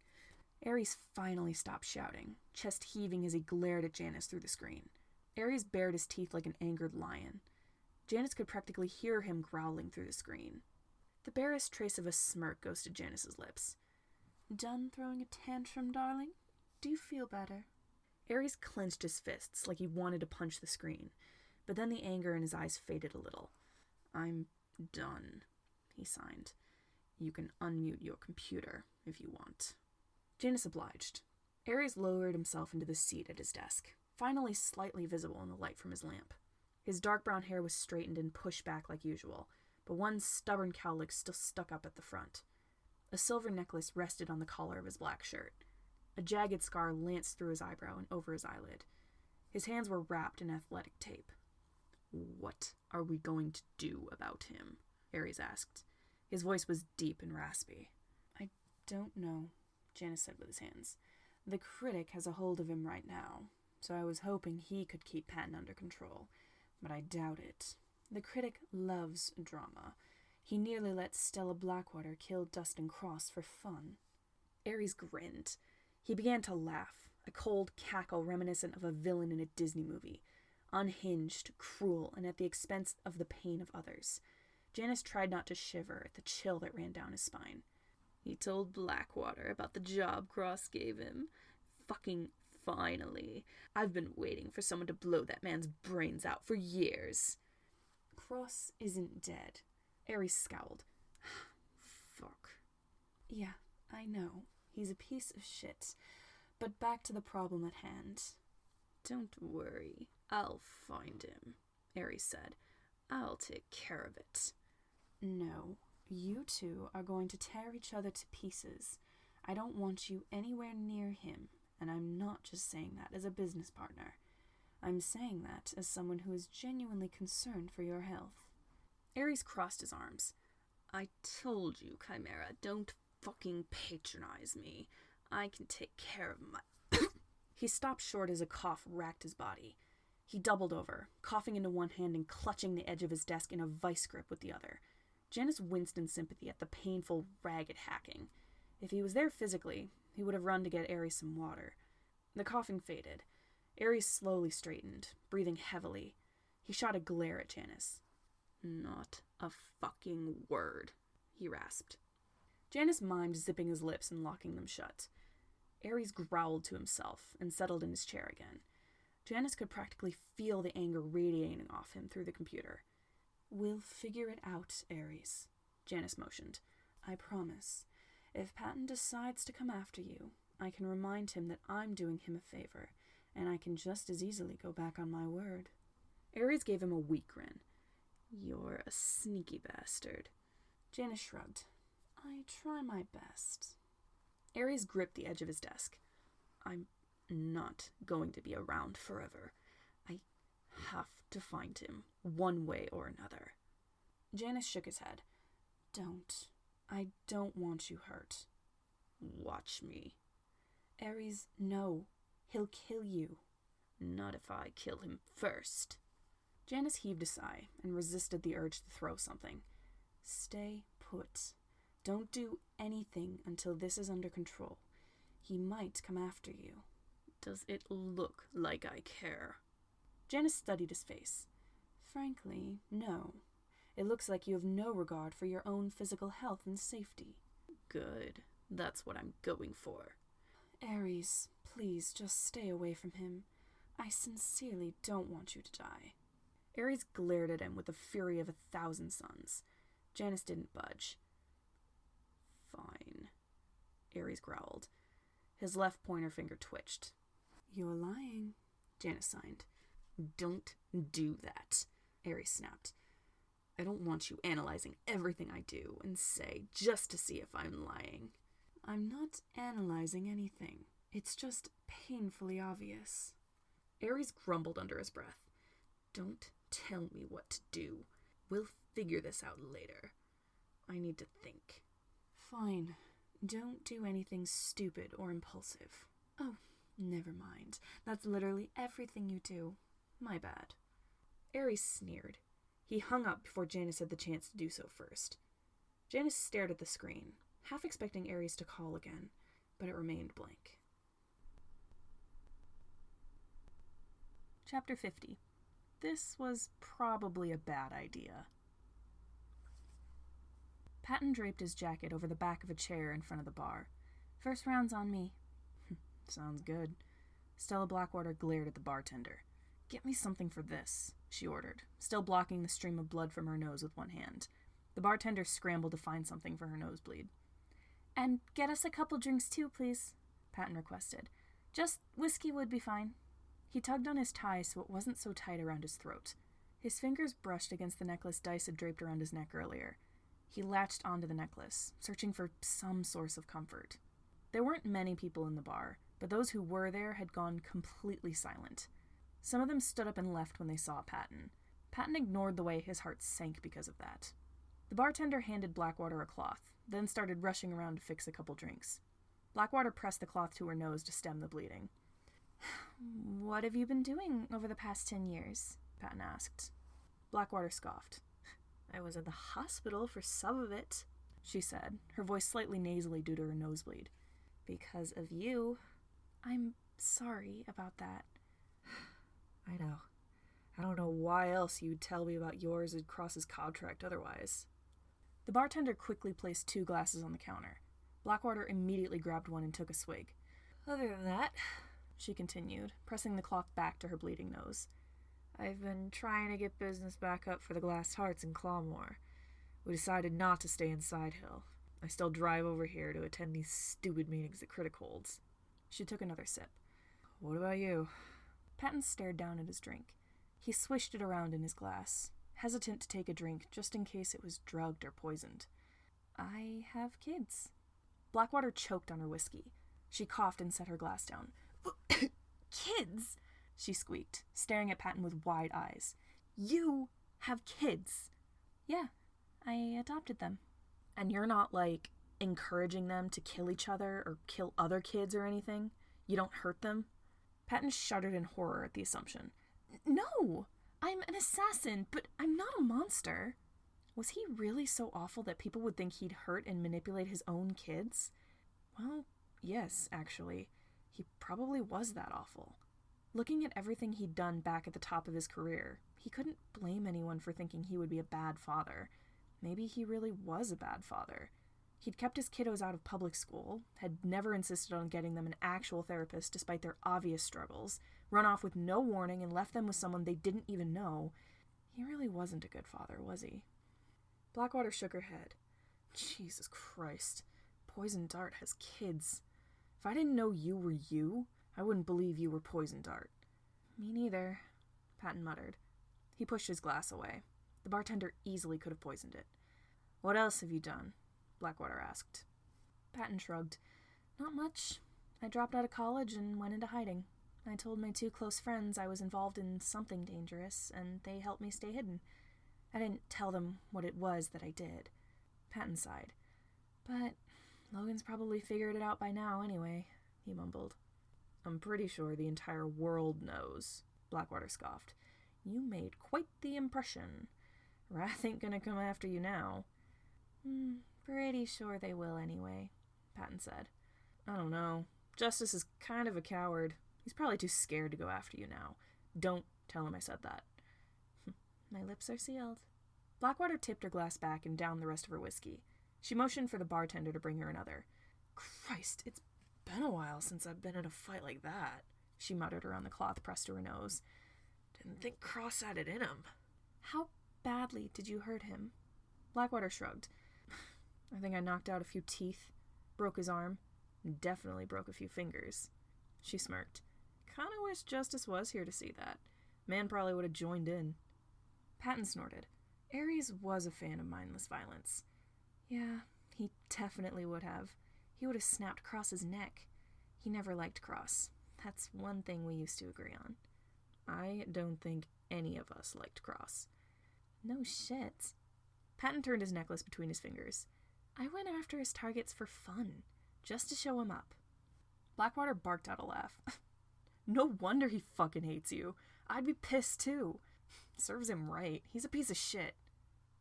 Ares finally stopped shouting, chest heaving as he glared at Janus through the screen. Ares bared his teeth like an angered lion. Janus could practically hear him growling through the screen. The barest trace of a smirk goes to Janus's lips. "Done throwing a tantrum, darling? Do you feel better?" Ares clenched his fists like he wanted to punch the screen, but then the anger in his eyes faded a little. "I'm done," he signed. "You can unmute your computer if you want." Janus obliged. Ares lowered himself into the seat at his desk, finally slightly visible in the light from his lamp. His dark brown hair was straightened and pushed back like usual, but one stubborn cowlick still stuck up at the front. A silver necklace rested on the collar of his black shirt. A jagged scar lanced through his eyebrow and over his eyelid. His hands were wrapped in athletic tape. "What are we going to do about him?" Ares asked. His voice was deep and raspy. "I don't know," Janus said with his hands. "The critic has a hold of him right now, so I was hoping he could keep Patton under control, but I doubt it. The critic loves drama. He nearly let Stella Blackwater kill Dustin Cross for fun." Ares grinned. He began to laugh, a cold cackle reminiscent of a villain in a Disney movie. Unhinged, cruel, and at the expense of the pain of others. Janus tried not to shiver at the chill that ran down his spine. "He told Blackwater about the job Cross gave him. Fucking finally. I've been waiting for someone to blow that man's brains out for years." "Cross isn't dead." Ares scowled. "Fuck." "Yeah, I know. He's a piece of shit. But back to the problem at hand." "Don't worry. I'll find him," Ares said. "I'll take care of it." "No, you two are going to tear each other to pieces. I don't want you anywhere near him, and I'm not just saying that as a business partner. I'm saying that as someone who is genuinely concerned for your health." Ares crossed his arms. "I told you, Chimera, don't fucking patronize me. I can take care of my..." He stopped short as a cough racked his body. He doubled over, coughing into one hand and clutching the edge of his desk in a vice grip with the other. Janus winced in sympathy at the painful, ragged hacking. If he was there physically, he would have run to get Ares some water. The coughing faded. Ares slowly straightened, breathing heavily. He shot a glare at Janus. "Not a fucking word," he rasped. Janus mimed zipping his lips and locking them shut. Ares growled to himself and settled in his chair again. Janus could practically feel the anger radiating off him through the computer. "We'll figure it out, Ares," Janus motioned. "I promise. If Patton decides to come after you, I can remind him that I'm doing him a favor, and I can just as easily go back on my word." Ares gave him a weak grin. "You're a sneaky bastard." Janus shrugged. "I try my best." Ares gripped the edge of his desk. "I'm not going to be around forever. I have to find him, one way or another." Janus shook his head. "Don't. I don't want you hurt." "Watch me." "Ares, no. He'll kill you." "Not if I kill him first." Janus heaved a sigh and resisted the urge to throw something. "Stay put. Don't do anything until this is under control. He might come after you." "Does it look like I care?" Janus studied his face. "Frankly, no. It looks like you have no regard for your own physical health and safety." "Good. That's what I'm going for." "Ares, please just stay away from him. I sincerely don't want you to die." Ares glared at him with the fury of 1,000 suns. Janus didn't budge. "Fine," Ares growled. His left pointer finger twitched. "You're lying," Janus signed. "Don't do that," Ares snapped. "I don't want you analyzing everything I do and say just to see if I'm lying." "I'm not analyzing anything. It's just painfully obvious." Ares grumbled under his breath. "Don't tell me what to do. We'll figure this out later. I need to think." "Fine. Don't do anything stupid or impulsive." "Oh, never mind. That's literally everything you do. My bad." Aries sneered. He hung up before Janus had the chance to do so first. Janus stared at the screen, half expecting Aries to call again, but it remained blank. Chapter 50. This was probably a bad idea. Patton draped his jacket over the back of a chair in front of the bar. First round's on me. Sounds good. Stella Blackwater glared at the bartender. Get me something for this, she ordered, still blocking the stream of blood from her nose with one hand. The bartender scrambled to find something for her nosebleed. And get us a couple drinks too, please, Patton requested. Just whiskey would be fine. He tugged on his tie so it wasn't so tight around his throat. His fingers brushed against the necklace Dice had draped around his neck earlier. He latched onto the necklace, searching for some source of comfort. There weren't many people in the bar, but those who were there had gone completely silent. Some of them stood up and left when they saw Patton. Patton ignored the way his heart sank because of that. The bartender handed Blackwater a cloth, then started rushing around to fix a couple drinks. Blackwater pressed the cloth to her nose to stem the bleeding. What have you been doing over the past 10 years? Patton asked. Blackwater scoffed. I was in the hospital for some of it, she said, her voice slightly nasally due to her nosebleed. Because of you. I'm sorry about that. I know. I don't know why else you'd tell me about yours and Cross's contract otherwise. The bartender quickly placed 2 glasses on the counter. Blackwater immediately grabbed one and took a swig. Other than that, she continued, pressing the cloth back to her bleeding nose, I've been trying to get business back up for the Glass Hearts in Clawmore. We decided not to stay in Sidehill. I still drive over here to attend these stupid meetings that Critic holds. She took another sip. What about you? Patton stared down at his drink. He swished it around in his glass, hesitant to take a drink just in case it was drugged or poisoned. I have kids. Blackwater choked on her whiskey. She coughed and set her glass down. Kids? She squeaked, staring at Patton with wide eyes. You have kids? Yeah, I adopted them. And you're not, encouraging them to kill each other or kill other kids or anything? You don't hurt them? Patton shuddered in horror at the assumption. No! I'm an assassin, but I'm not a monster. Was he really so awful that people would think he'd hurt and manipulate his own kids? Well, yes, actually. He probably was that awful. Looking at everything he'd done back at the top of his career, he couldn't blame anyone for thinking he would be a bad father. Maybe he really was a bad father. He'd kept his kiddos out of public school, had never insisted on getting them an actual therapist despite their obvious struggles, run off with no warning and left them with someone they didn't even know. He really wasn't a good father, was he? Blackwater shook her head. Jesus Christ. Poison Dart has kids. If I didn't know you were you, I wouldn't believe you were Poison Dart. Me neither, Patton muttered. He pushed his glass away. The bartender easily could have poisoned it. What else have you done? Blackwater asked. Patton shrugged. Not much. I dropped out of college and went into hiding. I told my 2 close friends I was involved in something dangerous, and they helped me stay hidden. I didn't tell them what it was that I did. Patton sighed. But Logan's probably figured it out by now anyway, he mumbled. I'm pretty sure the entire world knows, Blackwater scoffed. You made quite the impression. Wrath ain't gonna come after you now. Pretty sure they will anyway, Patton said. I don't know. Justice is kind of a coward. He's probably too scared to go after you now. Don't tell him I said that. My lips are sealed. Blackwater tipped her glass back and downed the rest of her whiskey. She motioned for the bartender to bring her another. Christ, it's been a while since I've been in a fight like that, she muttered around the cloth pressed to her nose. Didn't think Cross had it in him. How badly did you hurt him? Blackwater shrugged. I think I knocked out a few teeth, broke his arm, and definitely broke a few fingers. She smirked. Kinda wish Justice was here to see that. Man probably would have joined in. Patton snorted. Aries was a fan of mindless violence. Yeah, he definitely would have. He would have snapped Cross's neck. He never liked Cross. That's one thing we used to agree on. I don't think any of us liked Cross. No shit. Patton turned his necklace between his fingers. I went after his targets for fun, just to show him up. Blackwater barked out a laugh. No wonder he fucking hates you. I'd be pissed too. Serves him right. He's a piece of shit.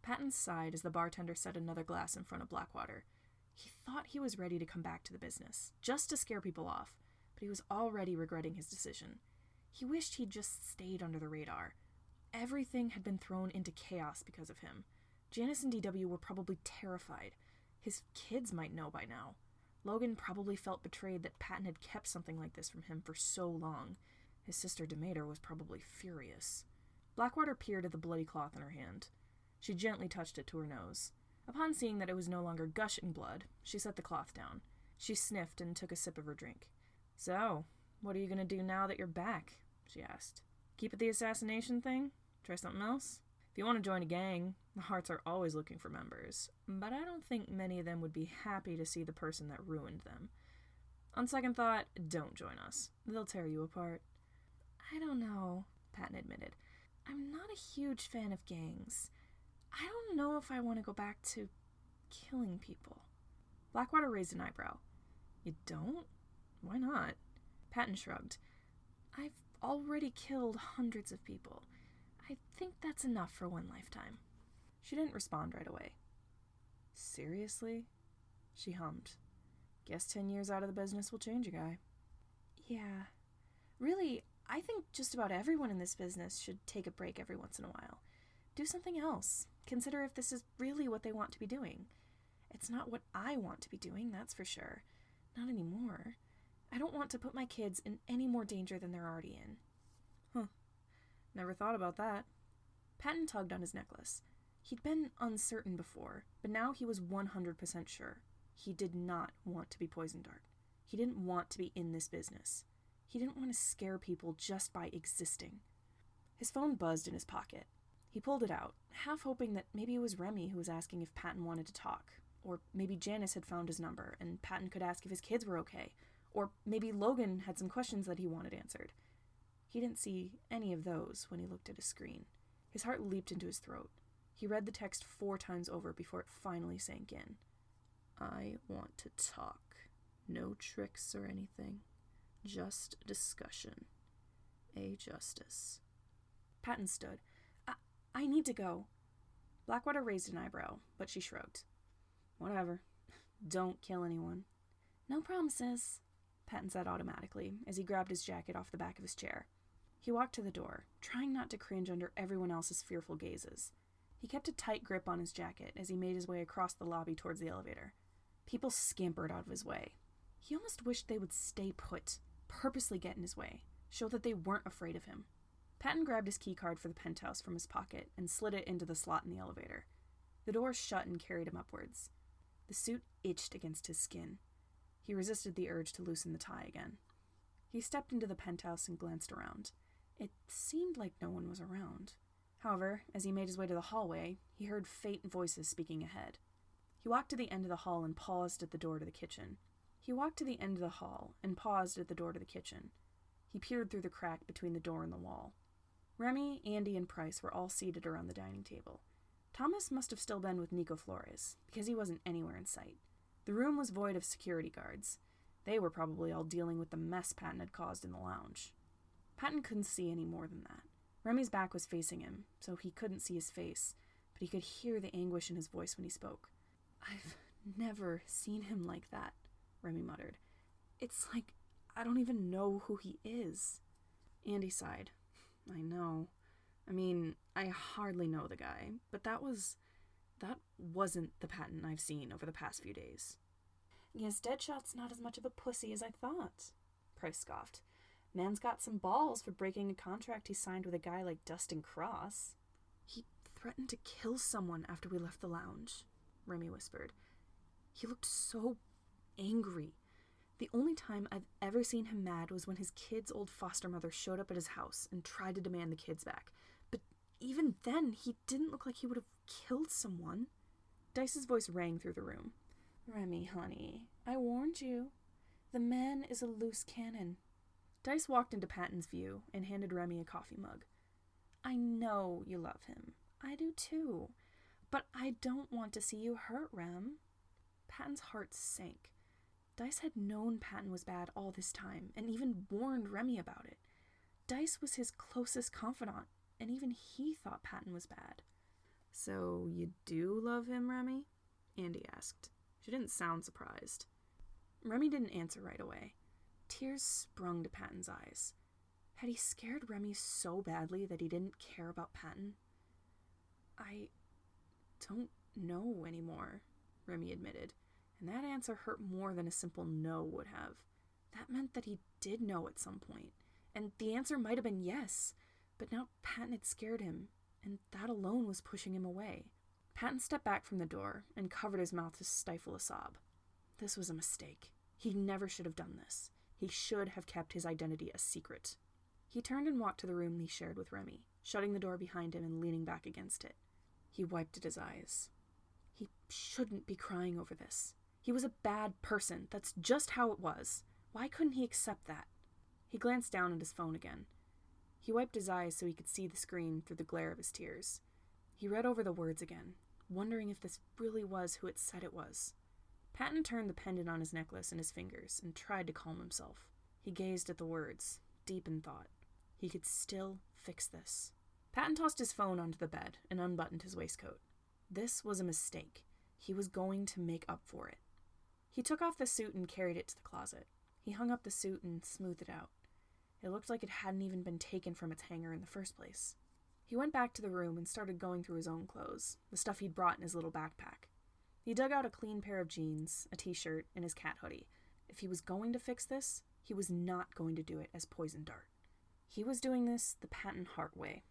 Patton sighed as the bartender set another glass in front of Blackwater. He thought he was ready to come back to the business, just to scare people off, but he was already regretting his decision. He wished he'd just stayed under the radar. Everything had been thrown into chaos because of him. Janus and DW were probably terrified. His kids might know by now. Logan probably felt betrayed that Patton had kept something like this from him for so long. His sister Demeter was probably furious. Blackwater peered at the bloody cloth in her hand. She gently touched it to her nose. Upon seeing that it was no longer gushing blood, she set the cloth down. She sniffed and took a sip of her drink. "So, what are you going to do now that you're back?" she asked. "Keep at the assassination thing? Try something else? If you want to join a gang, the Harts are always looking for members, but I don't think many of them would be happy to see the person that ruined them. On second thought, don't join us. They'll tear you apart." "I don't know," Patton admitted. "I'm not a huge fan of gangs. I don't know if I want to go back to killing people." Blackwater raised an eyebrow. "You don't? Why not?" Patton shrugged. "I've already killed hundreds of people. I think that's enough for one lifetime." She didn't respond right away. "Seriously?" She hummed. "Guess 10 years out of the business will change a guy." "Yeah. Really, I think just about everyone in this business should take a break every once in a while. Do something else. Consider if this is really what they want to be doing. It's not what I want to be doing, that's for sure. Not anymore. I don't want to put my kids in any more danger than they're already in." Never thought about that. Patton tugged on his necklace. He'd been uncertain before, but now he was 100% sure. He did not want to be Poison Dart. He didn't want to be in this business. He didn't want to scare people just by existing. His phone buzzed in his pocket. He pulled it out, half hoping that maybe it was Remy who was asking if Patton wanted to talk, or maybe Janus had found his number and Patton could ask if his kids were okay, or maybe Logan had some questions that he wanted answered. He didn't see any of those when he looked at his screen. His heart leaped into his throat. He read the text 4 times over before it finally sank in. "I want to talk. No tricks or anything. Just a discussion. A justice." Patton stood. I need to go." Blackwater raised an eyebrow, but she shrugged. "Whatever. Don't kill anyone." "No promises," Patton said automatically as he grabbed his jacket off the back of his chair. He walked to the door, trying not to cringe under everyone else's fearful gazes. He kept a tight grip on his jacket as he made his way across the lobby towards the elevator. People scampered out of his way. He almost wished they would stay put, purposely get in his way, show that they weren't afraid of him. Patton grabbed his keycard for the penthouse from his pocket and slid it into the slot in the elevator. The door shut and carried him upwards. The suit itched against his skin. He resisted the urge to loosen the tie again. He stepped into the penthouse and glanced around. It seemed like no one was around. However, as he made his way to the hallway, he heard faint voices speaking ahead. He walked to the end of the hall and paused at the door to the kitchen. He peered through the crack between the door and the wall. Remy, Andy, and Price were all seated around the dining table. Thomas must have still been with Nico Flores, because he wasn't anywhere in sight. The room was void of security guards. They were probably all dealing with the mess Patton had caused in the lounge. Patton couldn't see any more than that. Remy's back was facing him, so he couldn't see his face, but he could hear the anguish in his voice when he spoke. "I've never seen him like that," Remy muttered. "It's like I don't even know who he is." Andy sighed. "I know. I mean, I hardly know the guy, but that wasn't the Patton I've seen over the past few days." "Guess Deadshot's not as much of a pussy as I thought," Price scoffed. "Man's got some balls for breaking a contract he signed with a guy like Dustin Cross." "He threatened to kill someone after we left the lounge," Remy whispered. "He looked so angry. The only time I've ever seen him mad was when his kid's old foster mother showed up at his house and tried to demand the kids back. But even then, he didn't look like he would have killed someone." Dice's voice rang through the room. "Remy, honey, I warned you. The man is a loose cannon." Dice walked into Patton's view and handed Remy a coffee mug. "I know you love him. I do too. But I don't want to see you hurt, Rem." Patton's heart sank. Dice had known Patton was bad all this time, and even warned Remy about it. Dice was his closest confidant. and even he thought Patton was bad. "So you do love him, Remy?" Andy asked. She didn't sound surprised. Remy didn't answer right away. Tears sprung to Patton's eyes. Had he scared Remy so badly that he didn't care about Patton? "I don't know anymore," Remy admitted, and that answer hurt more than a simple no would have. That meant that he did know at some point, and the answer might have been yes, but now Patton had scared him, and that alone was pushing him away. Patton stepped back from the door and covered his mouth to stifle a sob. This was a mistake. He never should have done this. He should have kept his identity a secret. He turned and walked to the room he shared with Remy, shutting the door behind him and leaning back against it. He wiped at his eyes. He shouldn't be crying over this. He was a bad person. That's just how it was. Why couldn't he accept that? He glanced down at his phone again. He wiped his eyes so he could see the screen through the glare of his tears. He read over the words again, wondering if this really was who it said it was. Patton turned the pendant on his necklace in his fingers and tried to calm himself. He gazed at the words, deep in thought. He could still fix this. Patton tossed his phone onto the bed and unbuttoned his waistcoat. This was a mistake. He was going to make up for it. He took off the suit and carried it to the closet. He hung up the suit and smoothed it out. It looked like it hadn't even been taken from its hanger in the first place. He went back to the room and started going through his own clothes, the stuff he'd brought in his little backpack. He dug out a clean pair of jeans, a t-shirt, and his cat hoodie. If he was going to fix this, he was not going to do it as Poison Dart. He was doing this the Patton Hart way.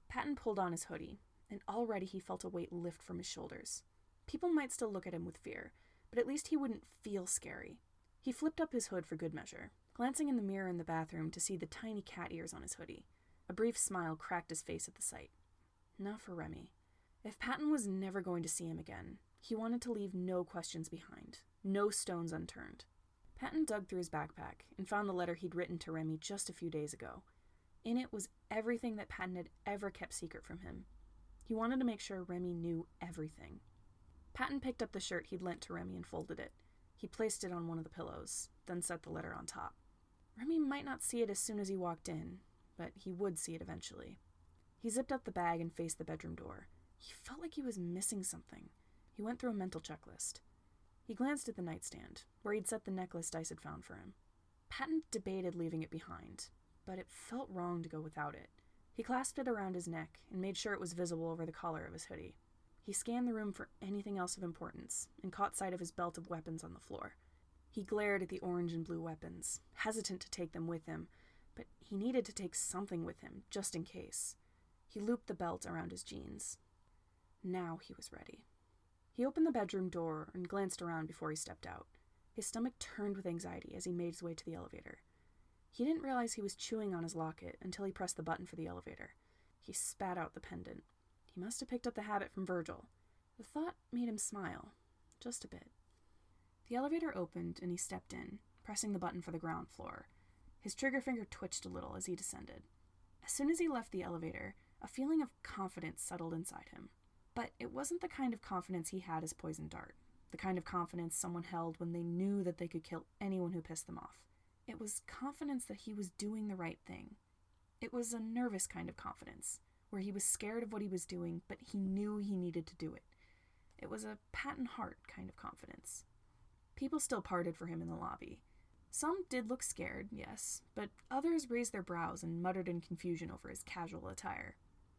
Patton pulled on his hoodie, and already he felt a weight lift from his shoulders. People might still look at him with fear, but at least he wouldn't feel scary. He flipped up his hood for good measure, glancing in the mirror in the bathroom to see the tiny cat ears on his hoodie. A brief smile cracked his face at the sight. Not for Remy. If Patton was never going to see him again, he wanted to leave no questions behind, no stones unturned. Patton dug through his backpack and found the letter he'd written to Remy just a few days ago. In it was everything that Patton had ever kept secret from him. He wanted to make sure Remy knew everything. Patton picked up the shirt he'd lent to Remy and folded it. He placed it on one of the pillows, then set the letter on top. Remy might not see it as soon as he walked in, but he would see it eventually. He zipped up the bag and faced the bedroom door. He felt like he was missing something. He went through a mental checklist. He glanced at the nightstand, where he'd set the necklace Dice had found for him. Patton debated leaving it behind, but it felt wrong to go without it. He clasped it around his neck and made sure it was visible over the collar of his hoodie. He scanned the room for anything else of importance and caught sight of his belt of weapons on the floor. He glared at the orange and blue weapons, hesitant to take them with him, but he needed to take something with him, just in case. He looped the belt around his jeans. Now he was ready. He opened the bedroom door and glanced around before he stepped out. His stomach turned with anxiety as he made his way to the elevator. He didn't realize he was chewing on his locket until he pressed the button for the elevator. He spat out the pendant. He must have picked up the habit from Virgil. The thought made him smile, just a bit. The elevator opened and he stepped in, pressing the button for the ground floor. His trigger finger twitched a little as he descended. As soon as he left the elevator, a feeling of confidence settled inside him. But it wasn't the kind of confidence he had as Poison Dart, the kind of confidence someone held when they knew that they could kill anyone who pissed them off. It was confidence that he was doing the right thing. It was a nervous kind of confidence, where he was scared of what he was doing, but he knew he needed to do it. It was a Patton Hart kind of confidence. People still parted for him in the lobby. Some did look scared, yes, but others raised their brows and muttered in confusion over his casual attire.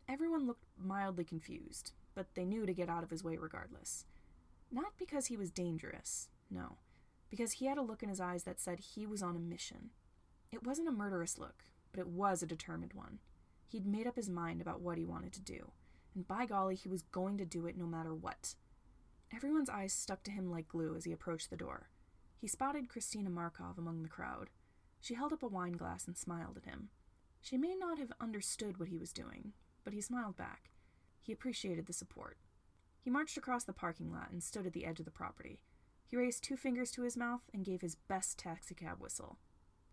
Everyone looked mildly confused, but they knew to get out of his way regardless. Not because he was dangerous, no, because he had a look in his eyes that said he was on a mission. It wasn't a murderous look, but it was a determined one. He'd made up his mind about what he wanted to do, and by golly, he was going to do it no matter what. Everyone's eyes stuck to him like glue as he approached the door. He spotted Christina Markov among the crowd. She held up a wine glass and smiled at him. She may not have understood what he was doing, but he smiled back. He appreciated the support. He marched across the parking lot and stood at the edge of the property. He raised 2 fingers to his mouth and gave his best taxicab whistle.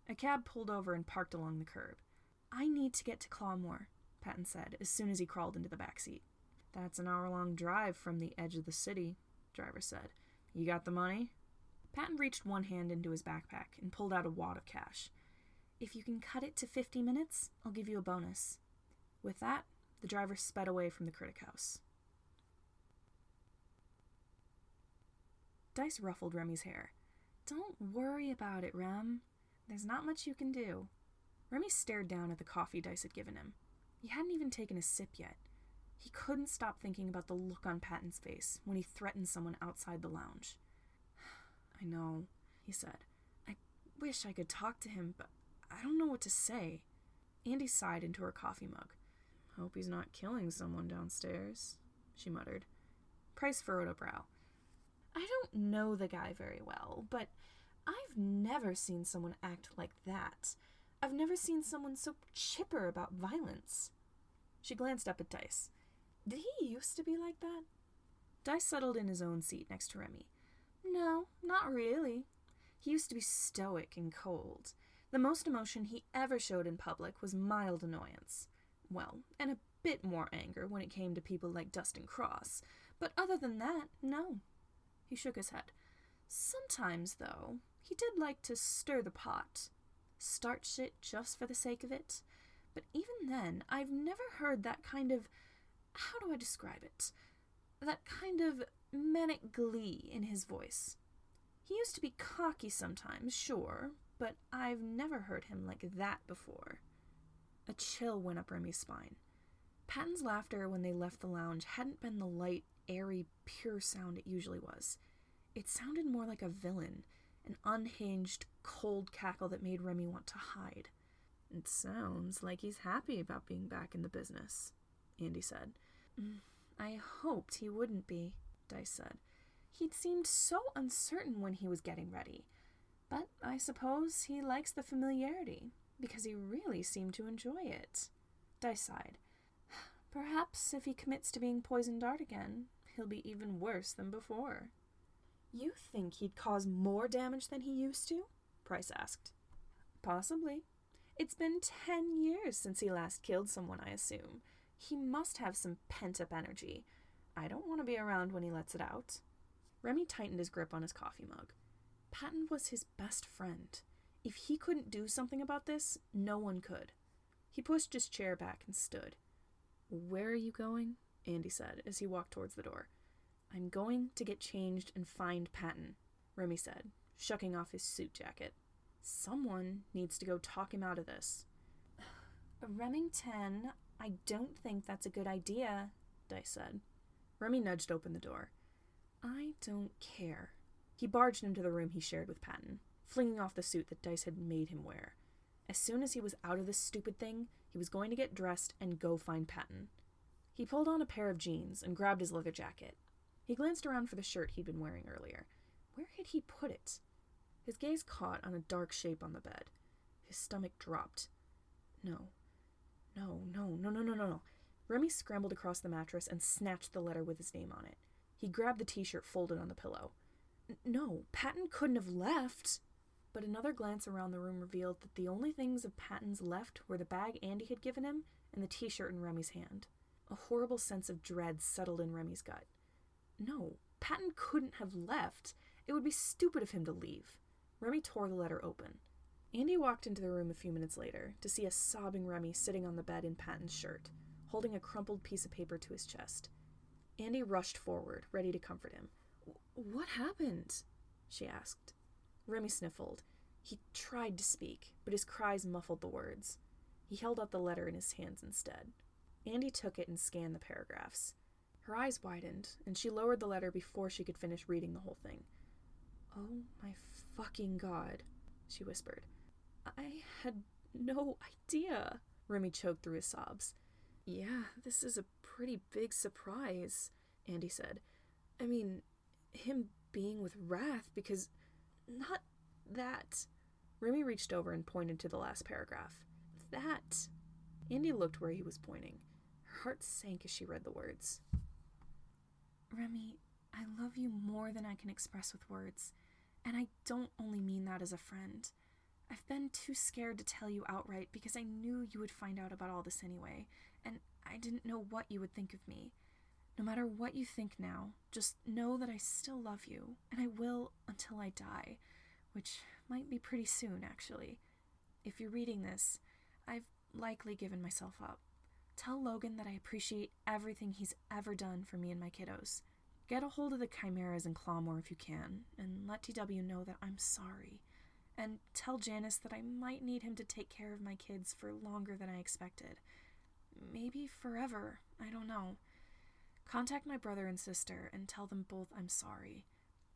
A cab pulled over and parked along the curb. "I need to get to Clawmore," Patton said as soon as he crawled into the back seat. "That's an hour-long drive from the edge of the city," the driver said. "You got the money?" Patton reached one hand into his backpack and pulled out a wad of cash. "If you can cut it to 50 minutes, I'll give you a bonus." With that, The driver sped away from the Critic House. Dice ruffled Remy's hair. "Don't worry about it, Rem. There's not much you can do." Remy stared down at the coffee Dice had given him. He hadn't even taken a sip yet. He couldn't stop thinking about the look on Patton's face when he threatened someone outside the lounge. "I know," he said. "I wish I could talk to him, but I don't know what to say." Andy sighed into her coffee mug. "Hope he's not killing someone downstairs," she muttered. Price furrowed a brow. "I don't know the guy very well, but I've never seen someone act like that. I've never seen someone so chipper about violence." She glanced up at Dice. "Did he used to be like that?" Dice settled in his own seat next to Remy. "No, not really. He used to be stoic and cold. The most emotion he ever showed in public was mild annoyance. Well, and a bit more anger when it came to people like Dustin Cross. But other than that, no." He shook his head. "Sometimes, though, he did like to stir the pot. Start shit just for the sake of it. But even then, I've never heard that kind of... how do I describe it? That kind of manic glee in his voice. He used to be cocky sometimes, sure, but I've never heard him like that before." A chill went up Remy's spine. Patton's laughter when they left the lounge hadn't been the light, airy, pure sound it usually was. It sounded more like a villain, an unhinged, cold cackle that made Remy want to hide. "It sounds like he's happy about being back in the business," Andy said. "I hoped he wouldn't be," Dice said. "He'd seemed so uncertain when he was getting ready. But I suppose he likes the familiarity, because he really seemed to enjoy it." Dice sighed. "Perhaps if he commits to being Poison Dart again, he'll be even worse than before." "You think he'd cause more damage than he used to?" Price asked. "Possibly. It's been 10 years since he last killed someone, I assume. He must have some pent-up energy. I don't want to be around when he lets it out." Remy tightened his grip on his coffee mug. Patton was his best friend. If he couldn't do something about this, no one could. He pushed his chair back and stood. "Where are you going?" Andy said as he walked towards the door. "I'm going to get changed and find Patton," Remy said, shucking off his suit jacket. "Someone needs to go talk him out of this." "Remington, I don't think that's a good idea," Dice said. Remy nudged open the door. "I don't care." He barged into the room he shared with Patton, flinging off the suit that Dice had made him wear. As soon as he was out of this stupid thing, he was going to get dressed and go find Patton. He pulled on a pair of jeans and grabbed his leather jacket. He glanced around for the shirt he'd been wearing earlier. Where had he put it? His gaze caught on a dark shape on the bed. His stomach dropped. No. Remy scrambled across the mattress and snatched the letter with his name on it. He grabbed the t-shirt folded on the pillow. No, Patton couldn't have left. But another glance around the room revealed that the only things of Patton's left were the bag Andy had given him and the t-shirt in Remy's hand. A horrible sense of dread settled in Remy's gut. No, Patton couldn't have left. It would be stupid of him to leave. Remy tore the letter open. Andy walked into the room a few minutes later to see a sobbing Remy sitting on the bed in Patton's shirt, holding a crumpled piece of paper to his chest. Andy rushed forward, ready to comfort him. "What happened?" she asked. Remy sniffled. He tried to speak, but his cries muffled the words. He held out the letter in his hands instead. Andy took it and scanned the paragraphs. Her eyes widened, and she lowered the letter before she could finish reading the whole thing. "Oh my fucking God," she whispered. "I had no idea," Remy choked through his sobs. "Yeah, this is a pretty big surprise," Andy said. "I mean, him being with Wrath, because... not that..." Remy reached over and pointed to the last paragraph. "That..." Andy looked where he was pointing. Her heart sank as she read the words. "Remy, I love you more than I can express with words. And I don't only mean that as a friend. I've been too scared to tell you outright because I knew you would find out about all this anyway, and I didn't know what you would think of me. No matter what you think now, just know that I still love you, and I will until I die, which might be pretty soon, actually. If you're reading this, I've likely given myself up. Tell Logan that I appreciate everything he's ever done for me and my kiddos. Get a hold of the Chimeras and Clawmore if you can, and let TW know that I'm sorry. And tell Janus that I might need him to take care of my kids for longer than I expected. Maybe forever, I don't know. Contact my brother and sister and tell them both I'm sorry.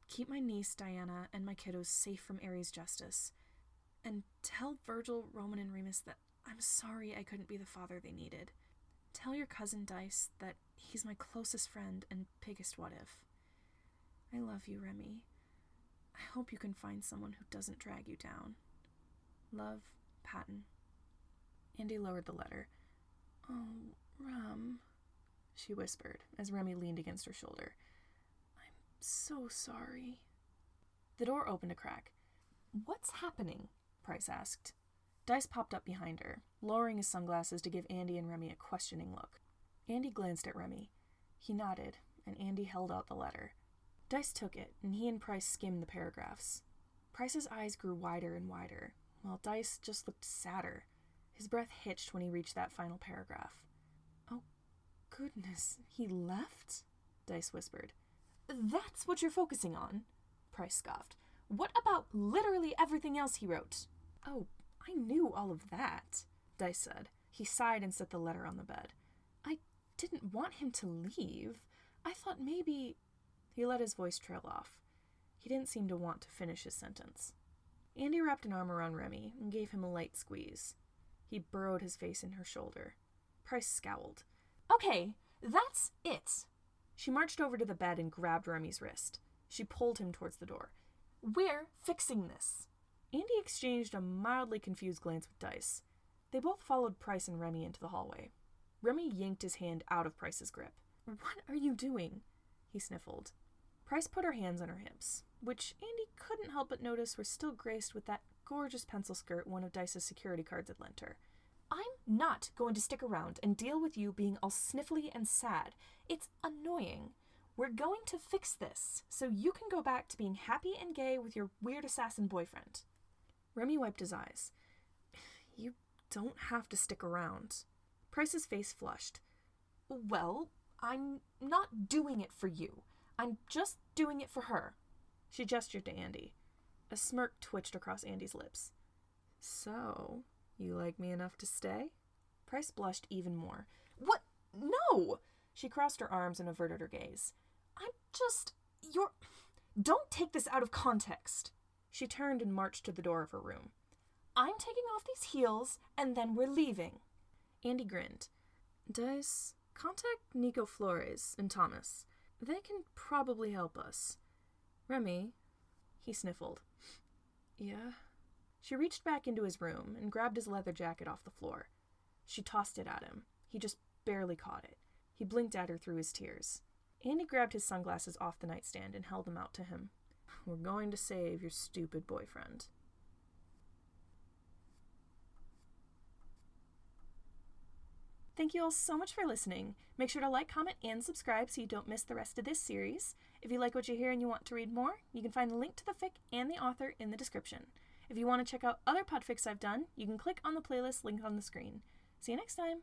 Keep my niece, Diana, and my kiddos safe from Ares Justice. And tell Virgil, Roman, and Remus that I'm sorry I couldn't be the father they needed. Tell your cousin Dice that he's my closest friend and biggest what-if. I love you, Remy. I hope you can find someone who doesn't drag you down. Love, Patton. Andy lowered the letter. Oh, Rum, she whispered as Remy leaned against her shoulder. I'm so sorry. The door opened a crack. What's happening? Price asked. Dice popped up behind her, lowering his sunglasses to give Andy and Remy a questioning look. Andy glanced at Remy. He nodded, and Andy held out the letter. Dice took it, and he and Price skimmed the paragraphs. Price's eyes grew wider and wider, while Dice just looked sadder. His breath hitched when he reached that final paragraph. Oh, goodness, he left? Dice whispered. That's what you're focusing on? Price scoffed. What about literally everything else he wrote? Oh, I knew all of that, Dice said. He sighed and set the letter on the bed. I didn't want him to leave. I thought maybe... He let his voice trail off. He didn't seem to want to finish his sentence. Andy wrapped an arm around Remy and gave him a light squeeze. He burrowed his face in her shoulder. Price scowled. Okay, that's it. She marched over to the bed and grabbed Remy's wrist. She pulled him towards the door. We're fixing this. Andy exchanged a mildly confused glance with Dice. They both followed Price and Remy into the hallway. Remy yanked his hand out of Price's grip. What are you doing? He sniffled. Price put her hands on her hips, which Andy couldn't help but notice were still graced with that gorgeous pencil skirt one of Dice's security cards had lent her. I'm not going to stick around and deal with you being all sniffly and sad. It's annoying. We're going to fix this, so you can go back to being happy and gay with your weird assassin boyfriend. Remy wiped his eyes. You don't have to stick around. Price's face flushed. Well, I'm not doing it for you. I'm just doing it for her. She gestured to Andy. A smirk twitched across Andy's lips. So, you like me enough to stay? Price blushed even more. What? No! She crossed her arms and averted her gaze. Don't take this out of context. She turned and marched to the door of her room. I'm taking off these heels, and then we're leaving. Andy grinned. Dice, contact Nico Flores and Thomas. They can probably help us. Remy, he sniffled. Yeah? She reached back into his room and grabbed his leather jacket off the floor. She tossed it at him. He just barely caught it. He blinked at her through his tears. Andy grabbed his sunglasses off the nightstand and held them out to him. We're going to save your stupid boyfriend. Thank you all so much for listening. Make sure to like, comment, and subscribe so you don't miss the rest of this series. If you like what you hear and you want to read more, you can find the link to the fic and the author in the description. If you want to check out other podfics I've done, you can click on the playlist link on the screen. See you next time!